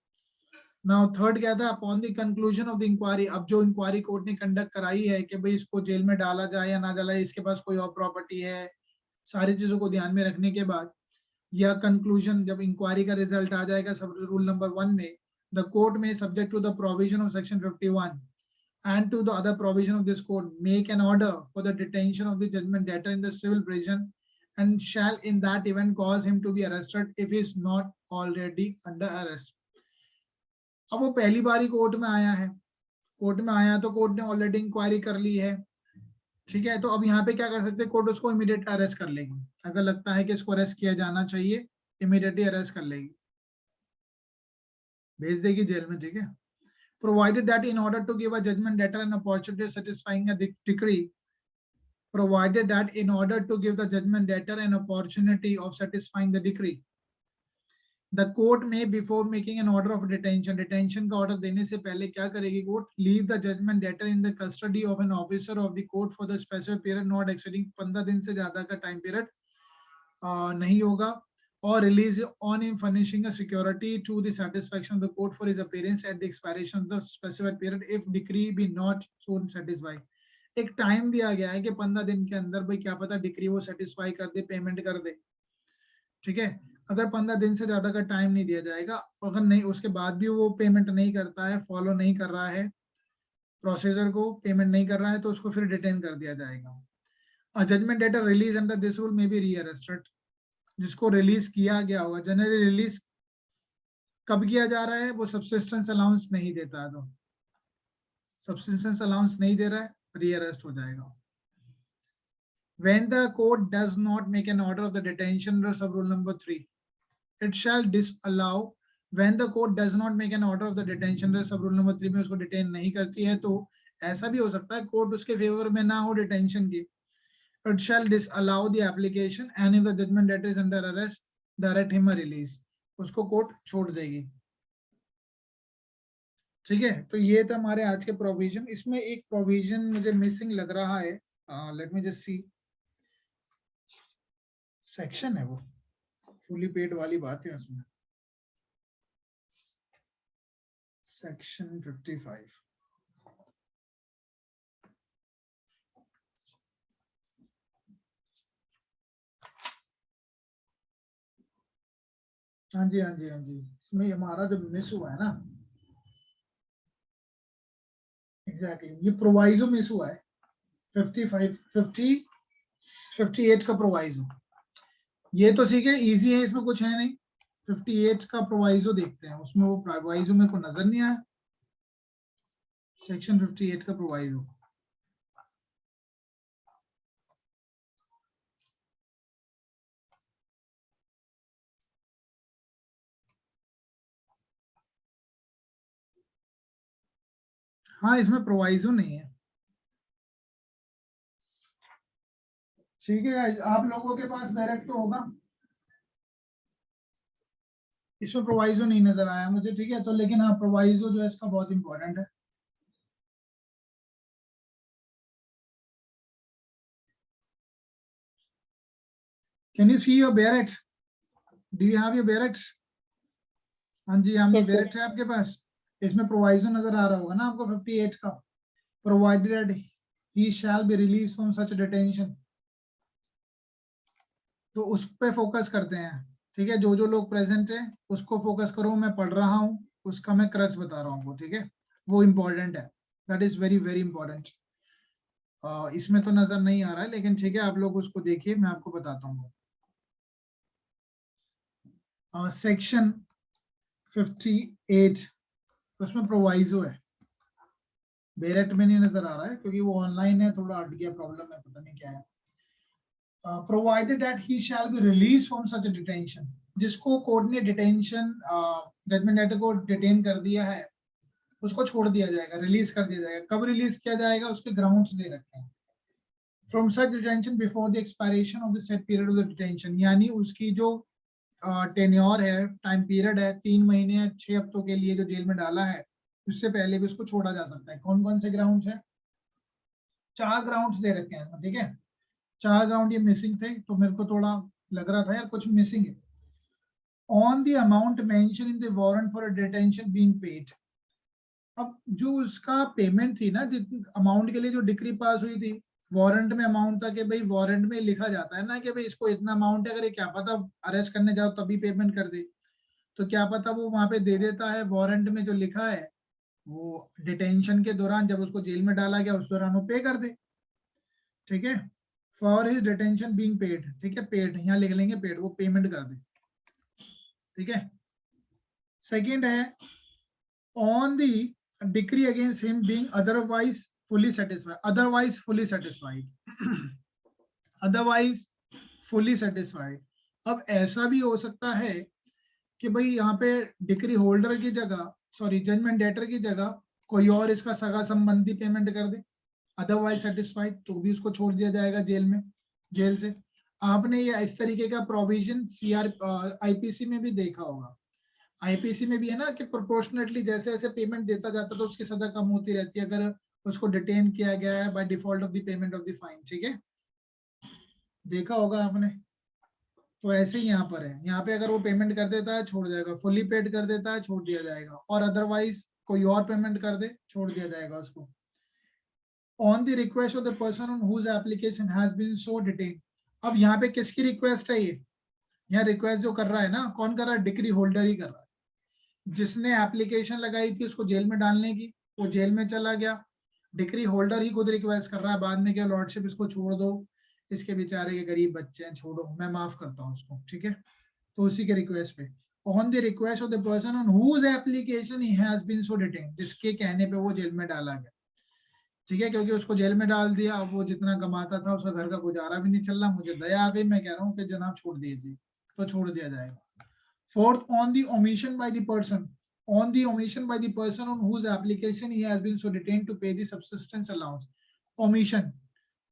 नाउ थर्ड क्या था, upon the conclusion of the inquiry, अब जो इंक्वायरी कोर्ट ने कंडक्ट कराई है कि भाई इसको जेल में डाला जाए या ना डाला जाए, इसके पास कोई और प्रॉपर्टी है, सारी चीजों को ध्यान में रखने के बाद, या कंक्लूजन जब इंक्वायरी का रिजल्ट आ जाएगा सब रूल नंबर 1 में, द कोर्ट में subject to the provision of section 51 and to the other provision of this code make an order for the detention of the judgment debtor in the civil prison and shall in that event cause him to be arrested if he is not already under arrest। अब वो पहली बार ही कोर्ट में आया है, कोर्ट में आया तो कोर्ट ने ऑलरेडी इंक्वायरी कर ली है, ठीक है, तो अब यहाँ पे क्या कर सकते हैं, कोर्ट उसको इमीडिएट अरेस्ट कर लेगी, अगर लगता है कि इसको अरेस्ट किया जाना चाहिए इमीडिएटली अरेस्ट कर लेगी, भेज देगी जेल में, ठीक है। Provided that in order to give a judgment debtor an opportunity satisfying a decree, provided that in order to give the judgment debtor an opportunity of satisfying the decree, the court may before making an order of detention, detention का order देने से पहले क्या करेगी court, leave the judgment debtor in the custody of an officer of the court for the specific period not exceeding 15 दिन से ज्यादा का टाइम पीरियड नहीं होगा, or release on him furnishing a security to the satisfaction of the court for his appearance at the expiration of the specified period if decree be not so satisfied। एक टाइम दिया गया है कि 15 दिन के अंदर भाई क्या पता डिक्री वो सेटिस्फाई कर दे, पेमेंट कर दे, ठीक है। अगर 15 दिन से ज्यादा का टाइम नहीं दिया जाएगा, अगर नहीं उसके बाद भी वो पेमेंट नहीं करता है, फॉलो नहीं कर रहा है प्रोसीजर को, पेमेंट नहीं कर रहा है, तो उसको फिर डिटेन कर दिया जाएगा। A judgment debtor release under this rule may be rearrested, जिसको रिलीज किया गया होगा, जनरली रिलीज कब किया जा रहा है, वो सब्सिस्टेंस अलाउंस नहीं देता है तो सब्सिस्टेंस अलाउंस नहीं दे रहा है, रीअरेस्ट हो जाएगा. When the court does not make an order of the detention under sub rule number 3, it shall disallow. When the court does not make an order of the detention under sub rule number 3 में उसको डिटेन नहीं करती है, तो ऐसा भी हो सकता है कोर्ट उसके फेवर में ना हो डिटेंशन की. It shall disallow the application and if the judgment debtor is under arrest, direct him a release. उसको कोर्ट छोड़ देगी. ठीक है, तो ये था हमारे आज के प्रोविजन. इसमें एक प्रोविजन मुझे मिसिंग लग रहा है. लेट मी जस्ट सी. सेक्शन है वो, फुली पेड वाली बात है उसमें. सेक्शन 55. हाँ जी, हाँ जी, हाँ जी. इसमें हमारा जो मिस हुआ है ना, एग्जैक्टली ये प्रोवाइजो मिस हुआ है. 55, 58 का प्रोवाइजो. ये तो ठीक है, इजी है, इसमें कुछ है नहीं. 58 का प्रोवाइजो देखते हैं, उसमें वो प्रोवाइजो मेरे को नजर नहीं आया. सेक्शन 58 का प्रोवाइजो. हाँ, इसमें प्रोवाइजो नहीं है. ठीक है, आप लोगों के पास डायरेक्ट तो होगा. इसमें प्रोवाइजो नहीं नजर आया मुझे. ठीक है, तो लेकिन हाँ, प्रोवाइजो जो है इसका बहुत इंपॉर्टेंट है. Can you see your beret? Do you have your berets? हाँ जी, हाँ,
Yes, sir.
बेरेट है आपके पास. इसमें प्रोवाइजो नजर आ रहा होगा ना आपको 58 का. Provided he shall be release from such detention. तो उस पे फोकस करते हैं. ठीक है, जो जो लोग प्रेजेंट है उसको फोकस करो. मैं पढ़ रहा हूँ, उसका मैं क्रच बता रहा हूँ. ठीक है, वो इम्पोर्टेंट है. That is very very important. इसमें तो नजर नहीं आ रहा है, लेकिन ठीक है, आप लोग उसको देखिए, मैं आपको बताता हूँ. सेक्शन 58 उसमें प्रोवाइजो है. बेरेट में नहीं नजर आ रहा है क्योंकि वो ऑनलाइन है, थोड़ा अट गया, प्रॉब्लम है, पता नहीं क्या है. Provided that he shall be release from such detention. जिसको कोर्ट ने डिटेंशन जजमेंट लेटर को डिटेन कर दिया है, उसको छोड़ दिया जाएगा, रिलीज कर दिया जाएगा. कब रिलीज किया जाएगा, उसके ग्राउंड्स दे रखे हैं. From such detention before the expiration of the set period of the detention. यानी उसकी जो टेन्योर है, टाइम पीरियड है, 3 महीने या 6 हफ्तों के लिए जो जेल में डाला है, उससे पहले भी उसको छोड़ा जा सकता है. कौन कौन से ग्राउंड्स है? 4 ग्राउंड्स दे रखे हैं. ठीक है, 4 ग्राउंड ये मिसिंग थे, तो मेरे को थोड़ा लग रहा था यार कुछ मिसिंग है. On the amount mention in the warrant for detention being paid. अब जो उसका पेमेंट थी ना, जितनी अमाउंट के लिए जो डिक्री पास हुई थी, वारंट में अमाउंट था कि भाई वारंट में लिखा जाता है ना कि भाई इसको इतना अमाउंट है, अगर ये क्या पता अरेस्ट करने जाओ तभी पेमेंट कर दे, तो क्या पता वो वहां पे दे देता है. वारंट में जो लिखा है वो डिटेंशन के दौरान, जब उसको जेल में डाला गया उस दौरान वो पे कर दे. ठीक है, for his detention being paid. ठीक है, पेड यहाँ लिख लेंगे, पेड, वो पेमेंट कर दे. ठीक है. सेकेंड है on the decree against him being otherwise fully satisfied. Otherwise fully satisfied. Otherwise fully satisfied. अब ऐसा भी हो सकता है कि भाई यहाँ पे डिक्री होल्डर की जगह, सॉरी जजमेंट डेटर की जगह कोई और इसका सगा संबंधी पेमेंट कर दे. अदरवाइज सेटिस्फाइड, तो भी उसको छोड़ दिया जाएगा जेल में, जेल से. आपने ये इस तरीके का प्रोविजन सीआर आईपीसी में भी देखा होगा. आईपीसी में भी है ना कि प्रोपोर्शनेटली जैसे जैसे पेमेंट देता जाता तो उसकी सजा कम होती रहती है अगर उसको डिटेन किया गया है by default of the payment of the fine. ठीक है, देखा होगा आपने. तो ऐसे ही यहाँ पर है, यहाँ पे अगर वो पेमेंट कर देता है छोड़ जाएगा, फुली पेड कर देता है छोड़ दिया जाएगा, और अदरवाइज कोई और पेमेंट कर दे छोड़ दिया जाएगा उसको. On the request of the person on whose application has been so detain. अब यहाँ पे किसकी रिक्वेस्ट है ये? यहाँ रिक्वेस्ट जो कर रहा है ना, कौन कर रहा है? डिक्री होल्डर ही कर रहा है. जिसने एप्लीकेशन लगाई थी उसको जेल में डालने की, वो जेल में चला गया, डिक्री होल्डर ही खुद रिक्वेस्ट कर रहा है बाद में, क्या लॉर्डशिप इसको छोड़ दो, इसके बेचारे के गरीब बच्चे हैं, छोड़ो, मैं माफ करता हूँ उसको. ठीक है, तो उसी के रिक्वेस्ट पे. On the request of the person on whose application he has been so detained, जिसके कहने पे वो जेल में डाला गया। ठीक है, क्योंकि उसको जेल में डाल दिया, अब वो जितना कमाता था उसका घर का गुजारा भी नहीं चल रहा, मुझे दया आ गई, मैं कह रहा हूँ कि जनाब छोड़ दीजिए, तो छोड़ दिया जाएगा। Fourth, on the omission by the person, on the omission by the person on whose application he has been so detained to pay the subsistence allowance. Omission,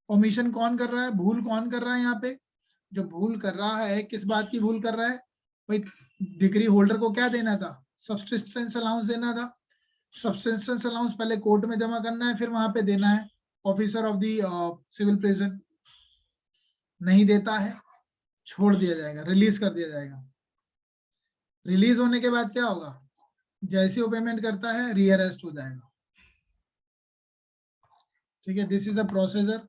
omission कौन कर रहा है, भूल कौन कर रहा है यहाँ पे, जो भूल कर रहा है किस बात की भूल कर रहा है भाई, डिग्री होल्डर को क्या देना था, सब्सिस्टेंस अलाउंस देना था। सब्सिस्टेंस अलाउंस पहले कोर्ट में जमा करना है, फिर वहां पे देना है officer of the civil prison, नहीं देता है, छोड़ दिया जाएगा, रिलीज कर दिया जाएगा। रिलीज होने के बाद क्या होगा, जैसे वो पेमेंट करता है रीअरेस्ट हो जाएगा। ठीक है, दिस इज द प्रोसीजर।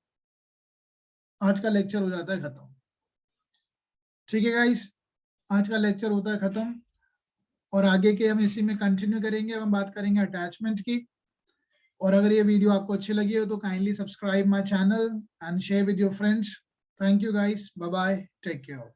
आज का लेक्चर हो जाता है खत्म। ठीक है गाइस, आज का लेक्चर होता है खत्म, और आगे के हम इसी में कंटिन्यू करेंगे। हम बात करेंगे अटैचमेंट की। और अगर ये वीडियो आपको अच्छी लगी हो तो kindly subscribe my channel and share with your friends. Thank you guys, bye bye, take care.